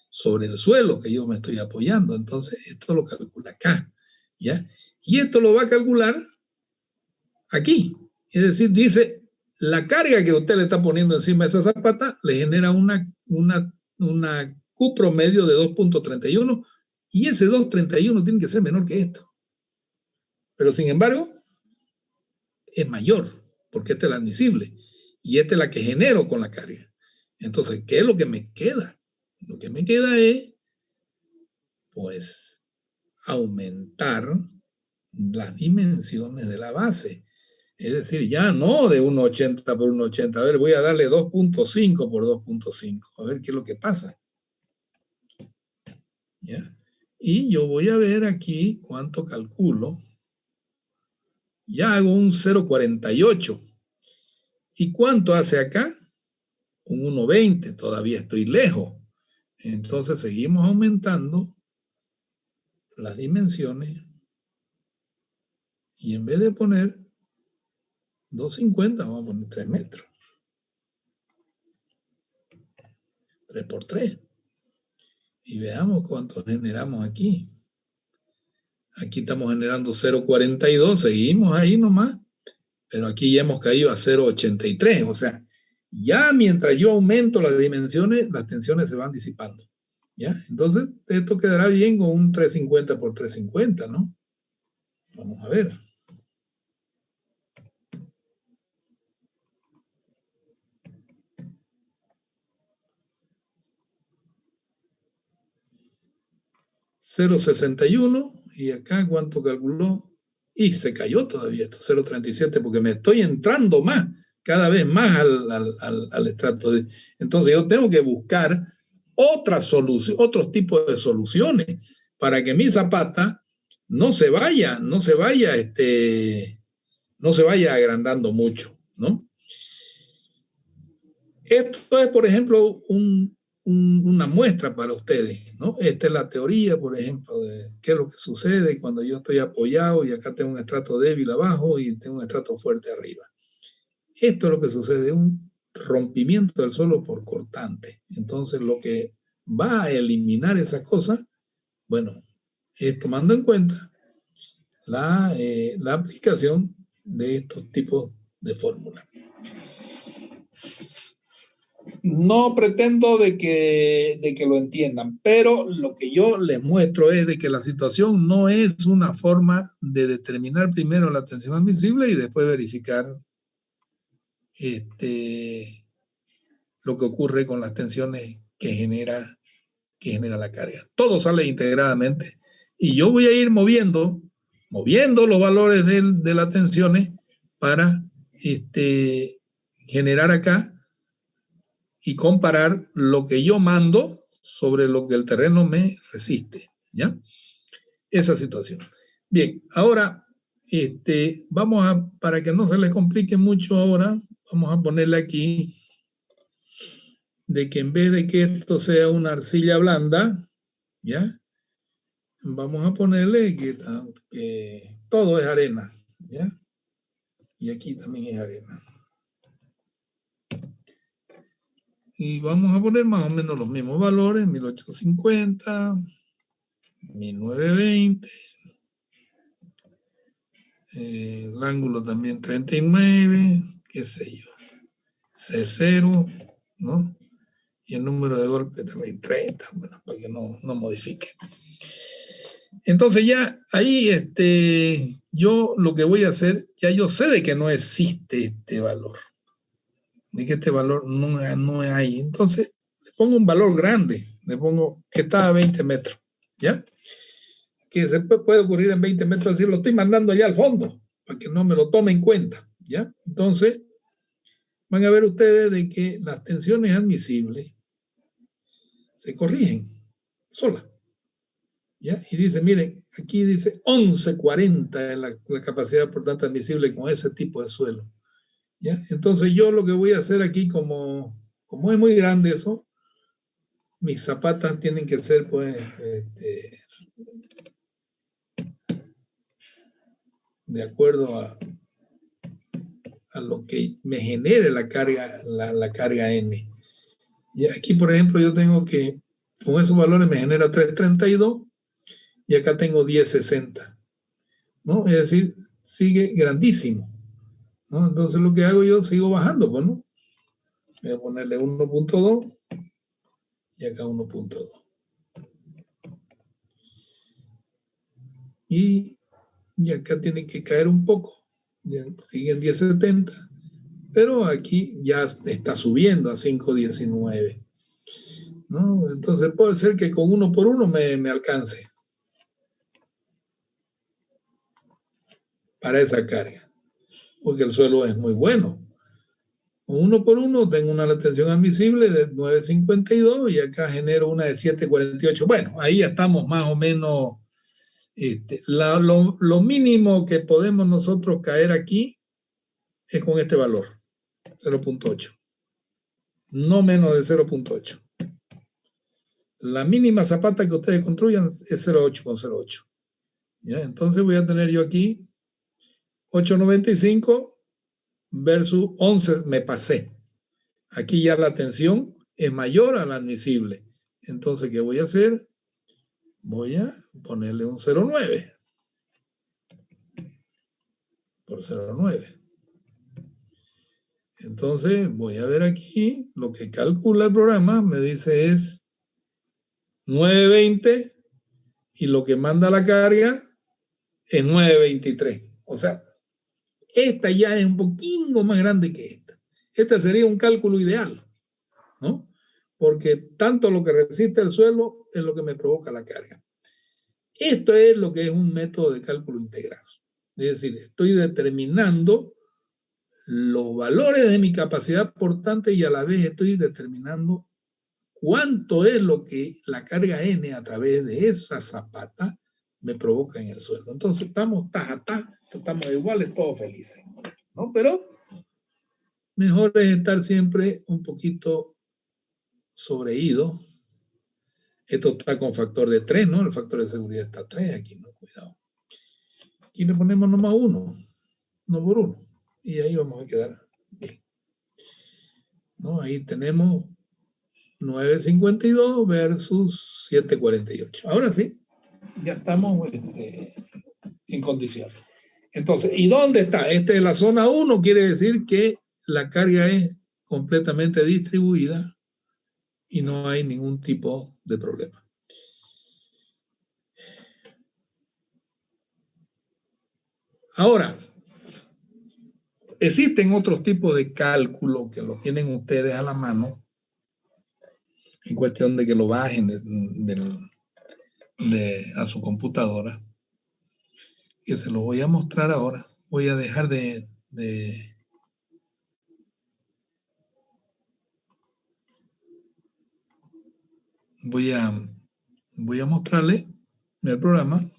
sobre el suelo que yo me estoy apoyando. Entonces, esto lo calcula acá, ¿ya? Y esto lo va a calcular aquí. Es decir, dice, la carga que usted le está poniendo encima de esa zapata le genera una Q promedio de 2.31, y ese 2.31 tiene que ser menor que esto. Pero sin embargo, es mayor, porque esta es la admisible, y esta es la que genero con la carga. Entonces, ¿qué es lo que me queda? Lo que me queda es, pues, aumentar las dimensiones de la base. Es decir, ya no de 1,80 por 1,80. A ver, voy a darle 2.5 por 2.5. A ver qué es lo que pasa. ¿Ya? Y yo voy a ver aquí cuánto calculo. Ya hago un 0,48. ¿Y cuánto hace acá? Un 1,20. Todavía estoy lejos. Entonces seguimos aumentando las dimensiones. Y en vez de poner 250, vamos a poner 3 metros. 3 por 3. Y veamos cuánto generamos aquí. Aquí estamos generando 0,42, seguimos ahí nomás, pero aquí ya hemos caído a 0,83, o sea, ya mientras yo aumento las dimensiones, las tensiones se van disipando, ¿ya? Entonces, esto quedará bien con un 350 por 350, ¿no? Vamos a ver. $0,61 y acá cuánto calculó y se cayó todavía esto, 0,37, porque me estoy entrando más, cada vez más al estrato. Entonces yo tengo que buscar otras soluciones, otros tipos de soluciones para que mi zapata no se vaya agrandando mucho, ¿no? Esto es, por ejemplo, una muestra para ustedes, ¿no? Esta es la teoría, por ejemplo, de qué es lo que sucede cuando yo estoy apoyado y acá tengo un estrato débil abajo y tengo un estrato fuerte arriba. Esto es lo que sucede, un rompimiento del suelo por cortante. Entonces, lo que va a eliminar esas cosas, bueno, es tomando en cuenta la aplicación de estos tipos de fórmulas. No pretendo de que lo entiendan, pero lo que yo les muestro es de que la situación no es una forma de determinar primero la tensión admisible y después verificar lo que ocurre con las tensiones que genera la carga. Todo sale integradamente y yo voy a ir moviendo los valores de las tensiones para generar acá y comparar lo que yo mando sobre lo que el terreno me resiste, ¿ya? Esa situación. Bien, ahora, para que no se les complique mucho ahora, vamos a ponerle aquí de que en vez de que esto sea una arcilla blanda, ¿ya? Vamos a ponerle que todo es arena, ¿ya? Y aquí también es arena. Y vamos a poner más o menos los mismos valores, 1850, 1920, el ángulo también 39, qué sé yo, C0, ¿no? Y el número de golpe también 30, bueno, para que no modifique. Entonces ya ahí yo lo que voy a hacer, ya yo sé de que no existe este valor, de que este valor no hay. Entonces le pongo un valor grande, le pongo que está a 20 metros, ¿ya? Que se puede ocurrir en 20 metros, así lo estoy mandando allá al fondo, para que no me lo tome en cuenta, ¿ya? Entonces van a ver ustedes de que las tensiones admisibles se corrigen solas. ¿Ya? Y dice, miren, aquí dice 1140 es la capacidad por tanto admisible con ese tipo de suelo. ¿Ya? Entonces yo lo que voy a hacer aquí, como es muy grande eso, mis zapatas tienen que ser pues de acuerdo a lo que me genere la carga, la carga N. Y aquí, por ejemplo, yo tengo que, con esos valores me genera 332 y acá tengo 1060, ¿no? Es decir, sigue grandísimo, ¿no? Entonces lo que hago yo, sigo bajando, pues, ¿no? Voy a ponerle 1.2 y acá 1.2. Y acá tiene que caer un poco. Sigue en 1070, pero aquí ya está subiendo a 519, ¿no? Entonces puede ser que con 1 por 1 me alcance para esa carga, porque el suelo es muy bueno. Con 1 por 1 tengo una tensión admisible de 9.52 y acá genero una de 7.48. Bueno, ahí ya estamos más o menos. Lo mínimo que podemos nosotros caer aquí es con este valor, 0.8. No menos de 0.8. La mínima zapata que ustedes construyan es 0.8 con 0.8. ¿Ya? Entonces voy a tener yo aquí 8.95 versus 11 me pasé. Aquí ya la tensión es mayor a la admisible. Entonces, ¿qué voy a hacer? Voy a ponerle un 0,9 por 0,9. Entonces, voy a ver aquí, lo que calcula el programa, me dice es 920 y lo que manda la carga es 923. O sea, esta ya es un poquito más grande que esta. Este sería un cálculo ideal, ¿no? Porque tanto lo que resiste el suelo es lo que me provoca la carga. Esto es lo que es un método de cálculo integral. Es decir, estoy determinando los valores de mi capacidad portante y a la vez estoy determinando cuánto es lo que la carga N a través de esa zapata me provoca en el suelo. Entonces estamos estamos iguales, todos felices, ¿no? Pero mejor es estar siempre un poquito sobreído. Esto está con factor de 3, ¿no? El factor de seguridad está 3 aquí, ¿no? Cuidado. Y le ponemos nomás 1, no por 1. Y ahí vamos a quedar bien, ¿no? Ahí tenemos 9.52 versus 7.48. Ahora sí, ya estamos en condiciones. Entonces, ¿y dónde está? Esta es la zona 1, quiere decir que la carga es completamente distribuida y no hay ningún tipo de problema. Ahora, existen otros tipos de cálculo que lo tienen ustedes a la mano, en cuestión de que lo bajen a su computadora, que se lo voy a mostrar ahora. Voy a dejar voy a mostrarle el programa.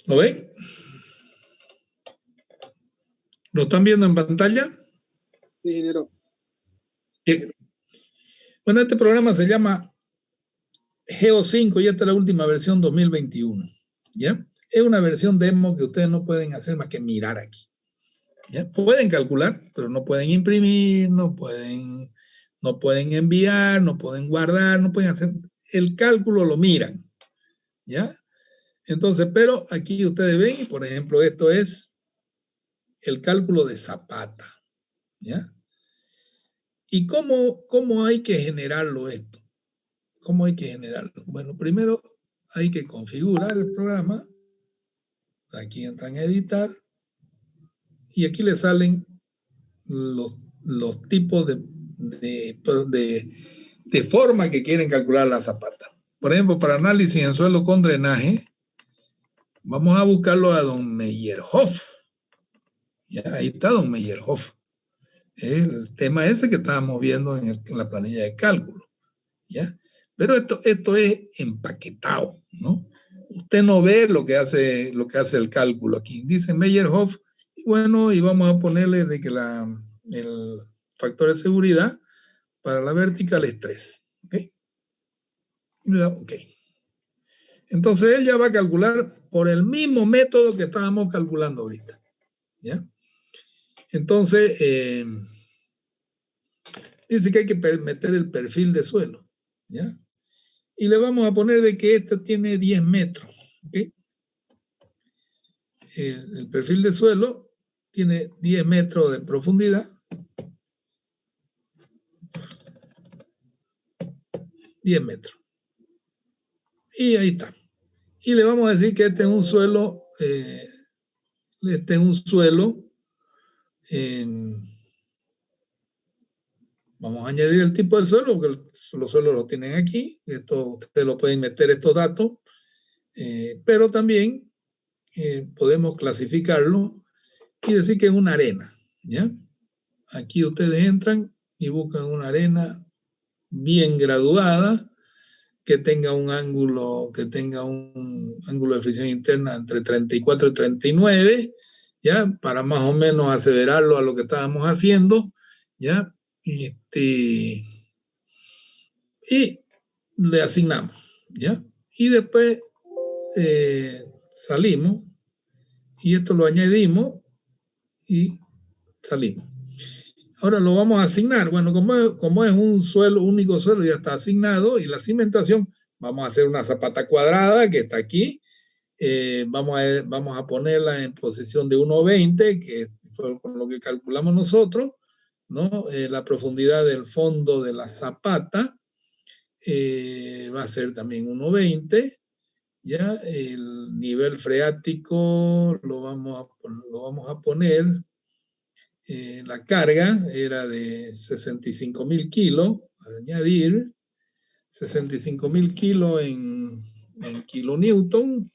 ¿Lo ven? ¿Lo están viendo en pantalla? Sí, ingeniero. Bien. Bueno, este programa se llama Geo5 y esta es la última versión 2021. ¿Ya? Es una versión demo que ustedes no pueden hacer más que mirar aquí. ¿Ya? Pueden calcular, pero no pueden imprimir, no pueden enviar, no pueden guardar, no pueden hacer. El cálculo lo miran. ¿Ya? Entonces, pero aquí ustedes ven, por ejemplo, esto es el cálculo de Zapata. ¿Ya? ¿Y cómo hay que generarlo esto? ¿Cómo hay que generarlo? Bueno, primero hay que configurar el programa. Aquí entran a editar. Y aquí le salen los tipos de forma que quieren calcular la zapata. Por ejemplo, para análisis en suelo con drenaje, vamos a buscarlo a don Meyerhoff. Ya, ahí está don Meyerhoff. El tema ese que estábamos viendo en la planilla de cálculo. ¿Ya? Pero esto es empaquetado, ¿no? Usted no ve lo que hace el cálculo aquí. Dice Meyerhoff, y bueno, y vamos a ponerle de que el factor de seguridad para la vertical es 3. ¿Ok? Ok. Entonces él ya va a calcular por el mismo método que estábamos calculando ahorita. ¿Ya? Entonces, dice que hay que meter el perfil de suelo. ¿Ya? Y le vamos a poner de que esto tiene 10 metros. ¿Okay? El perfil de suelo tiene 10 metros de profundidad. 10 metros. Y ahí está. Y le vamos a decir que este es un suelo, vamos a añadir el tipo de suelo, porque los suelos lo tienen aquí. Esto ustedes lo pueden meter estos datos, pero también podemos clasificarlo y decir que es una arena. ¿Ya? Aquí ustedes entran y buscan una arena bien graduada, que tenga un ángulo de fricción interna entre 34 y 39, ¿ya? Para más o menos acelerarlo a lo que estábamos haciendo, ¿ya? Y le asignamos, ¿ya? Y después salimos, y esto lo añadimos, y salimos. Ahora lo vamos a asignar. Bueno, como es un único suelo, ya está asignado, y la cimentación, vamos a hacer una zapata cuadrada que está aquí. Vamos a ponerla en posición de 1,20, que fue con lo que calculamos nosotros, ¿no? La profundidad del fondo de la zapata va a ser también 1,20. Ya el nivel freático lo vamos a poner. La carga era de 65.000 kilos, añadir 65.000 kilos en kilonewton,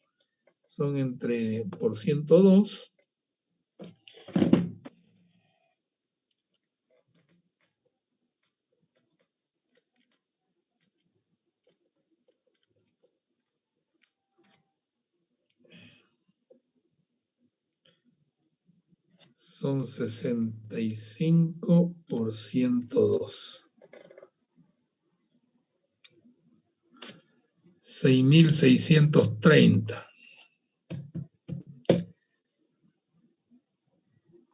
son entre por 102. Son 65 por 102. 6.630.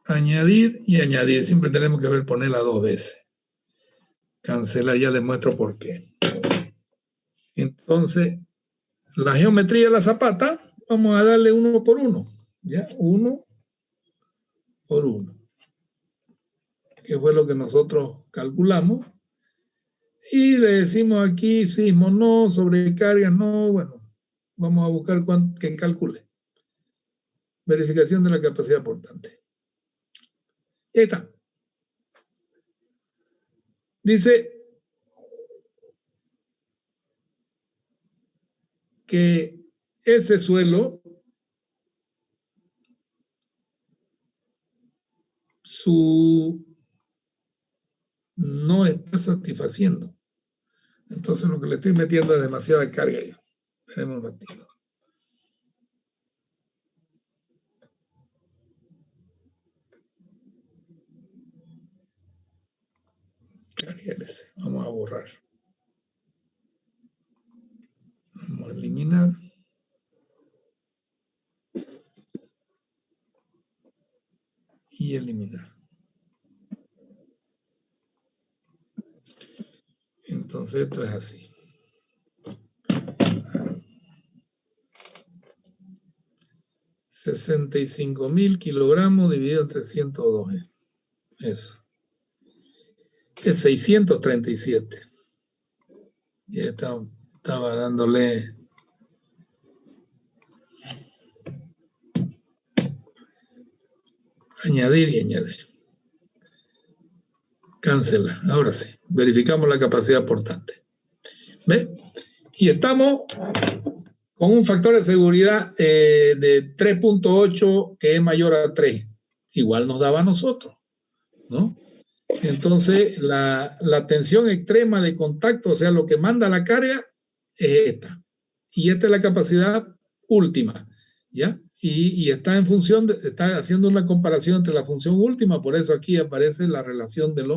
Añadir y añadir. Siempre tenemos que ponerla 2 veces. Cancelar, ya les muestro por qué. Entonces, la geometría de la zapata, vamos a darle 1 por 1. ¿Ya? 1 por 1. Que fue lo que nosotros calculamos. Y le decimos aquí sismo no, sobrecarga no, bueno, vamos a buscar que calcule. Verificación de la capacidad portante. Y ahí está. Dice que ese suelo, no está satisfaciendo. Entonces lo que le estoy metiendo es demasiada carga. Esperemos un ratito. Carguélese. Vamos a borrar. Vamos a eliminar. Y eliminar. Entonces esto es así. 65.000 kilogramos dividido entre 102. Eso. Es 637. Y estaba dándole añadir y añadir. Cancelar. Ahora sí. Verificamos la capacidad portante. ¿Ve? Y estamos con un factor de seguridad de 3.8 que es mayor a 3. Igual nos daba a nosotros, ¿no? Entonces, la tensión extrema de contacto, o sea, lo que manda la carga, es esta. Y esta es la capacidad última, ¿ya? Y está en función, está haciendo una comparación entre la función última, por eso aquí aparece la relación del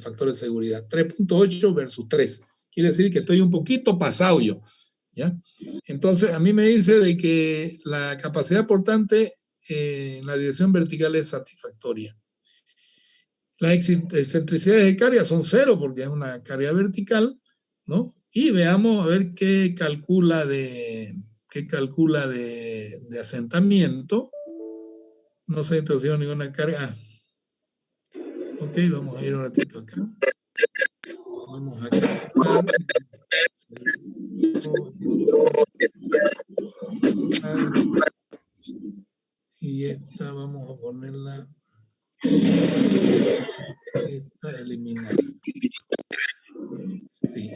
factor de seguridad. 3.8 versus 3. Quiere decir que estoy un poquito pasado yo, ¿ya? Entonces, a mí me dice de que la capacidad portante en la dirección vertical es satisfactoria. Las excentricidades de carga son 0 porque es una carga vertical, ¿no? Y veamos a ver qué calcula de asentamiento. No se ha introducido ninguna carga. Ok, vamos a ir un ratito acá. Vamos a calcular. Y esta vamos a ponerla. Esta eliminar. Sí.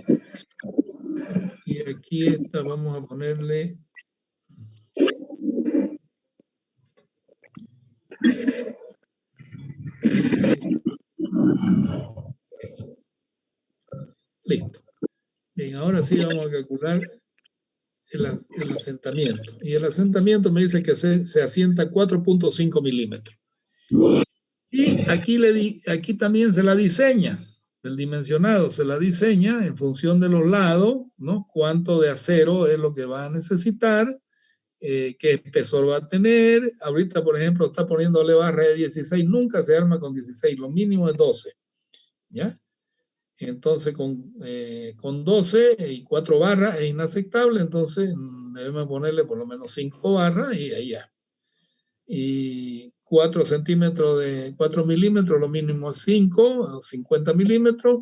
Y aquí esta vamos a ponerle. ahora sí vamos a calcular el asentamiento. Y el asentamiento me dice que se asienta 4.5 milímetros. Y aquí también se la diseña. El dimensionado se la diseña en función de los lados, ¿no? Cuánto de acero es lo que va a necesitar, qué espesor va a tener. Ahorita, por ejemplo, está poniéndole barra de 16, nunca se arma con 16, lo mínimo es 12, ¿ya? Entonces, con 12 y 4 barras es inaceptable, entonces debemos ponerle por lo menos 5 barras y ahí ya. Y 4 centímetros de 4 milímetros, lo mínimo es 5, 50 milímetros,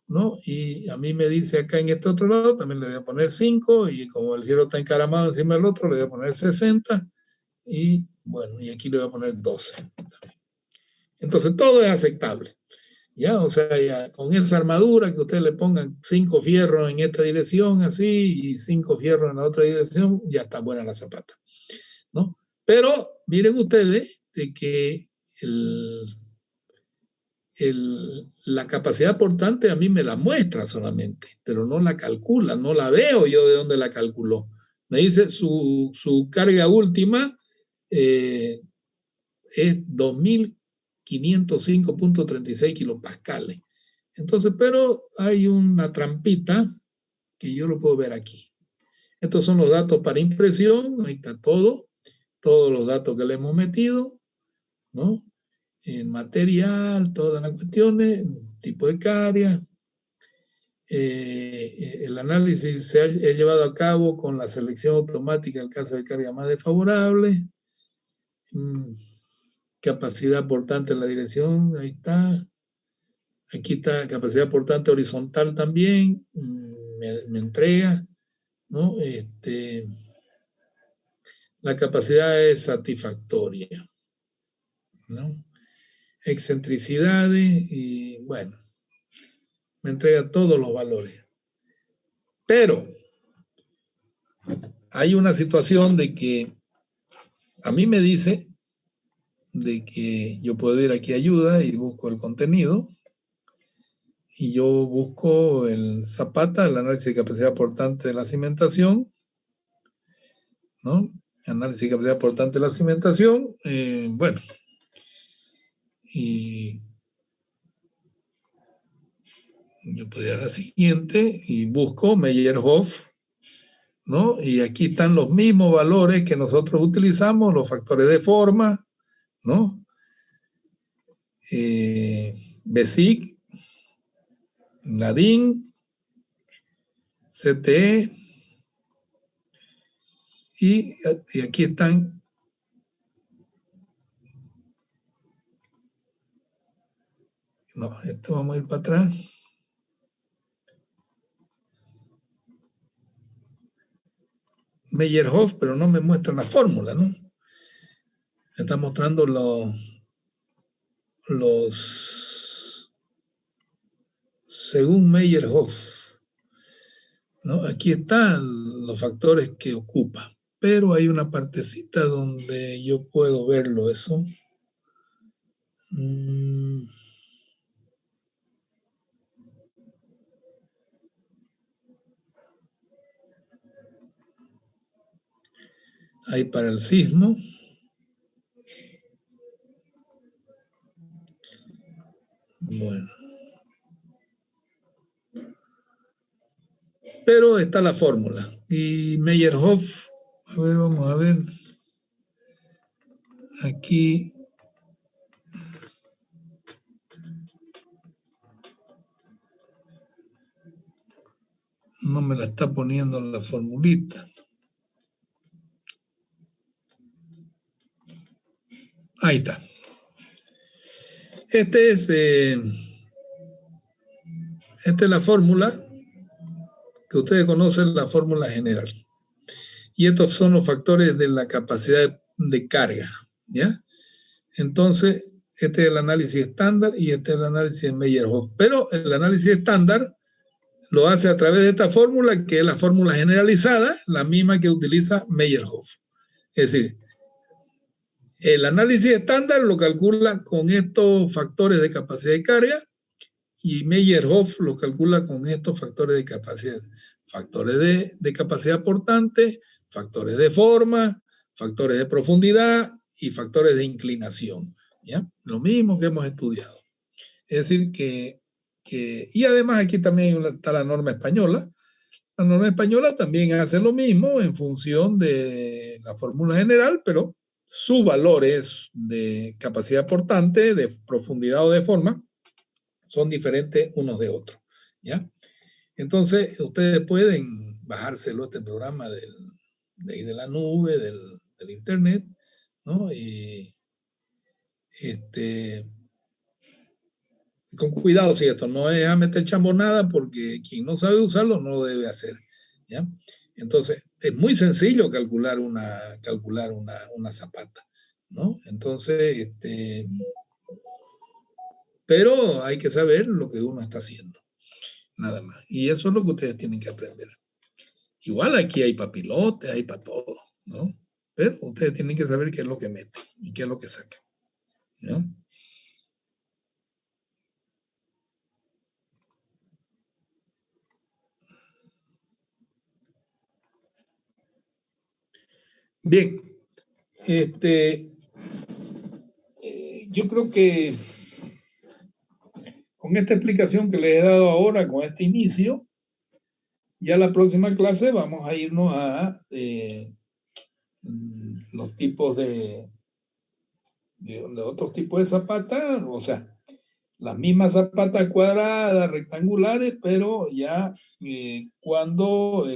¿no? Y a mí me dice acá en este otro lado, también le voy a poner 5, y como el giro está encaramado encima del otro, le voy a poner 60, y bueno, y aquí le voy a poner 12. Entonces todo es aceptable. Ya, o sea, ya con esa armadura que ustedes le pongan 5 fierros en esta dirección, así, y 5 fierros en la otra dirección, ya está buena la zapata, ¿no? Pero miren ustedes de que la capacidad portante a mí me la muestra solamente, pero no la calcula, no la veo yo de dónde la calculó. Me dice su carga última es 2505.36 kilopascales. Entonces, pero hay una trampita que yo lo puedo ver aquí. Estos son los datos para impresión, ahí está todo, todos los datos que le hemos metido, ¿no? En material, todas las cuestiones, tipo de carga. El análisis se ha llevado a cabo con la selección automática en caso de carga más desfavorable. Capacidad portante en la dirección, ahí está. Aquí está capacidad portante horizontal también, me entrega, ¿no? La capacidad es satisfactoria, ¿no? Excentricidades y bueno, me entrega todos los valores. Pero hay una situación de que a mí me dice de que yo puedo ir aquí a ayuda y busco el contenido y yo busco el Zapata, el análisis de capacidad portante de la cimentación, ¿no? Análisis de capacidad portante de la cimentación, bueno, y yo puedo ir a la siguiente y busco Meyerhof, ¿no? Y aquí están los mismos valores que nosotros utilizamos, los factores de forma, ¿no? BESIC, LADIN, CTE, y aquí están no, esto vamos a ir para atrás. Meyerhof, pero no me muestra la fórmula, ¿no? Me está mostrando según Meyerhof, ¿no? Aquí están los factores que ocupa, pero hay una partecita donde yo puedo verlo eso. Ahí para el sismo. Bueno. Pero está la fórmula. Y Meyerhof, a ver, vamos a ver. Aquí. No me la está poniendo en la formulita. Ahí está. Esta es la fórmula que ustedes conocen, la fórmula general. Y estos son los factores de la capacidad de carga, ¿ya? Entonces, este es el análisis estándar y este es el análisis de Meyerhof. Pero el análisis estándar lo hace a través de esta fórmula, que es la fórmula generalizada, la misma que utiliza Meyerhof. Es decir, el análisis estándar lo calcula con estos factores de capacidad de carga y Meyerhof lo calcula con estos factores de capacidad. factores de capacidad portante, factores de forma, factores de profundidad y factores de inclinación, ¿ya? Lo mismo que hemos estudiado. Es decir, y además aquí también está la norma española. La norma española también hace lo mismo en función de la fórmula general, pero sus valores de capacidad portante, de profundidad o de forma, son diferentes unos de otros, ¿ya? Entonces, ustedes pueden bajárselo este programa de la nube, del internet, ¿no? Y con cuidado, si esto no es a meter chambonada, porque quien no sabe usarlo no lo debe hacer, ¿ya? Entonces, es muy sencillo calcular una zapata, ¿no? Entonces, pero hay que saber lo que uno está haciendo, nada más. Y eso es lo que ustedes tienen que aprender. Igual aquí hay para pilotes, hay para todo, ¿no? Pero ustedes tienen que saber qué es lo que meten y qué es lo que sacan, ¿no? Bien, yo creo que con esta explicación que les he dado ahora, con este inicio, ya la próxima clase vamos a irnos a los tipos de otros tipos de zapatas, o sea, las mismas zapatas cuadradas, rectangulares, pero ya cuando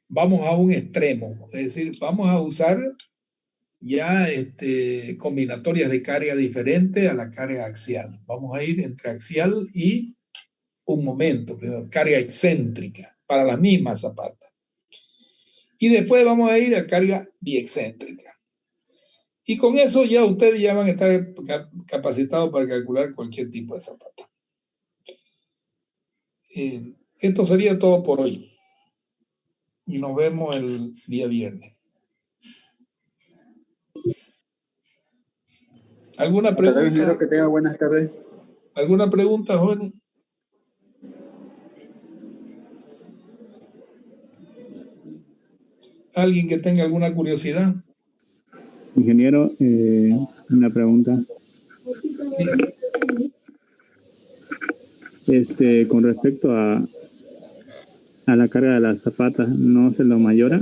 vamos a un extremo, es decir, vamos a usar ya combinatorias de carga diferentes a la carga axial. Vamos a ir entre axial y un momento, primero, carga excéntrica para la misma zapata. Y después vamos a ir a carga biexcéntrica. Y con eso ya ustedes ya van a estar capacitados para calcular cualquier tipo de zapata. Esto sería todo por hoy. Y nos vemos el día viernes. ¿Alguna pregunta? Espero que tenga buenas tardes. ¿Alguna pregunta, jóvenes? ¿Alguien que tenga alguna curiosidad? Ingeniero, una pregunta. Con respecto a la carga de las zapatas, ¿no se lo mayora?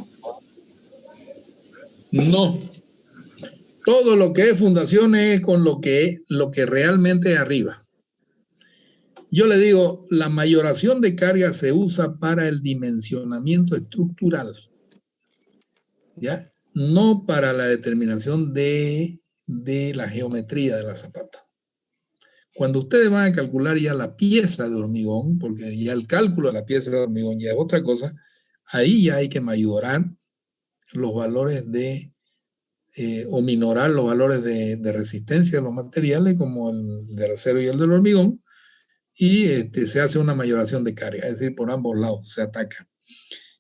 No. Todo lo que es fundación es con lo que realmente es arriba. Yo le digo, la mayoración de carga se usa para el dimensionamiento estructural, ¿ya? No para la determinación de la geometría de la zapata. Cuando ustedes van a calcular ya la pieza de hormigón, porque ya el cálculo de la pieza de hormigón ya es otra cosa, ahí ya hay que mayorar los valores o minorar los valores de resistencia de los materiales, como el del acero y el del hormigón, y se hace una mayoración de carga, es decir, por ambos lados se ataca,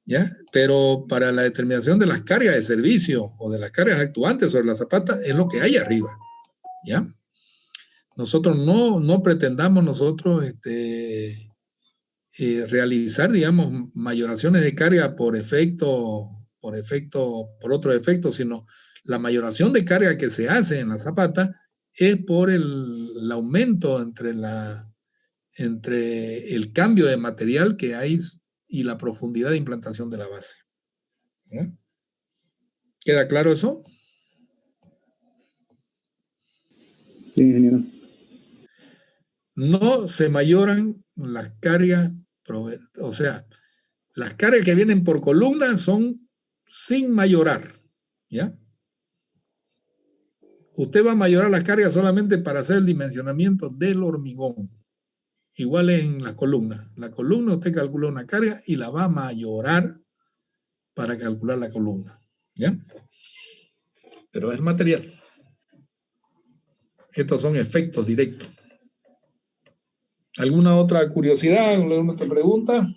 ¿ya? Pero para la determinación de las cargas de servicio o de las cargas actuantes sobre la zapata es lo que hay arriba, ¿ya? Nosotros no pretendamos realizar, digamos, mayoraciones de carga por otro efecto, sino la mayoración de carga que se hace en la zapata es por el aumento entre el cambio de material que hay y la profundidad de implantación de la base. ¿Ya? ¿Queda claro eso? Sí, ingeniero. No se mayoran las cargas, o sea, las cargas que vienen por columna son sin mayorar, ¿ya? Usted va a mayorar las cargas solamente para hacer el dimensionamiento del hormigón. Igual en las columnas. La columna usted calcula una carga y la va a mayorar para calcular la columna, ¿ya? Pero es material. Estos son efectos directos. ¿Alguna otra curiosidad? ¿Alguna otra pregunta?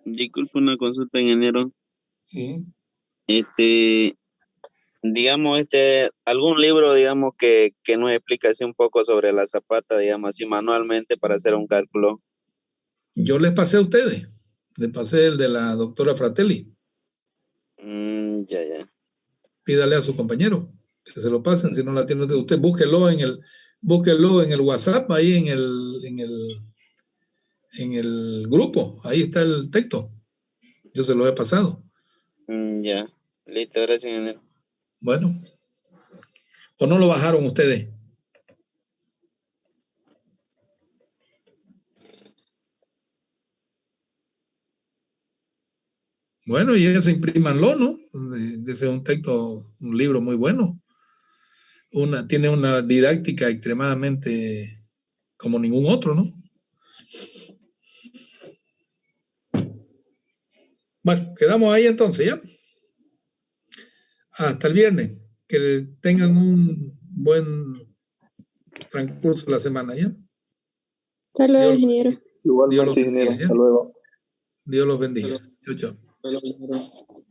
Disculpe una consulta, ingeniero. Sí. digamos, algún libro, digamos, que nos explique así un poco sobre la zapata, digamos, así manualmente para hacer un cálculo. Yo les pasé a ustedes. Les pasé el de la doctora Fratelli. Ya. Pídale a su compañero que se lo pasen. Si no la tiene usted, búsquelo en el WhatsApp, ahí en el grupo. Ahí está el texto. Yo se lo he pasado. Ya. Listo, gracias, ingeniero. Bueno. ¿O no lo bajaron ustedes? Bueno, y eso imprímanlo, ¿no? Ese es un texto, un libro muy bueno. Tiene una didáctica extremadamente como ningún otro, ¿no? Bueno, quedamos ahí entonces, ¿ya? Hasta el viernes. Que tengan un buen transcurso de la semana, ¿ya? Hasta luego, ingeniero. Igualmente, ingeniero. Hasta luego. Dios los bendiga. Chao, chao. Hasta luego.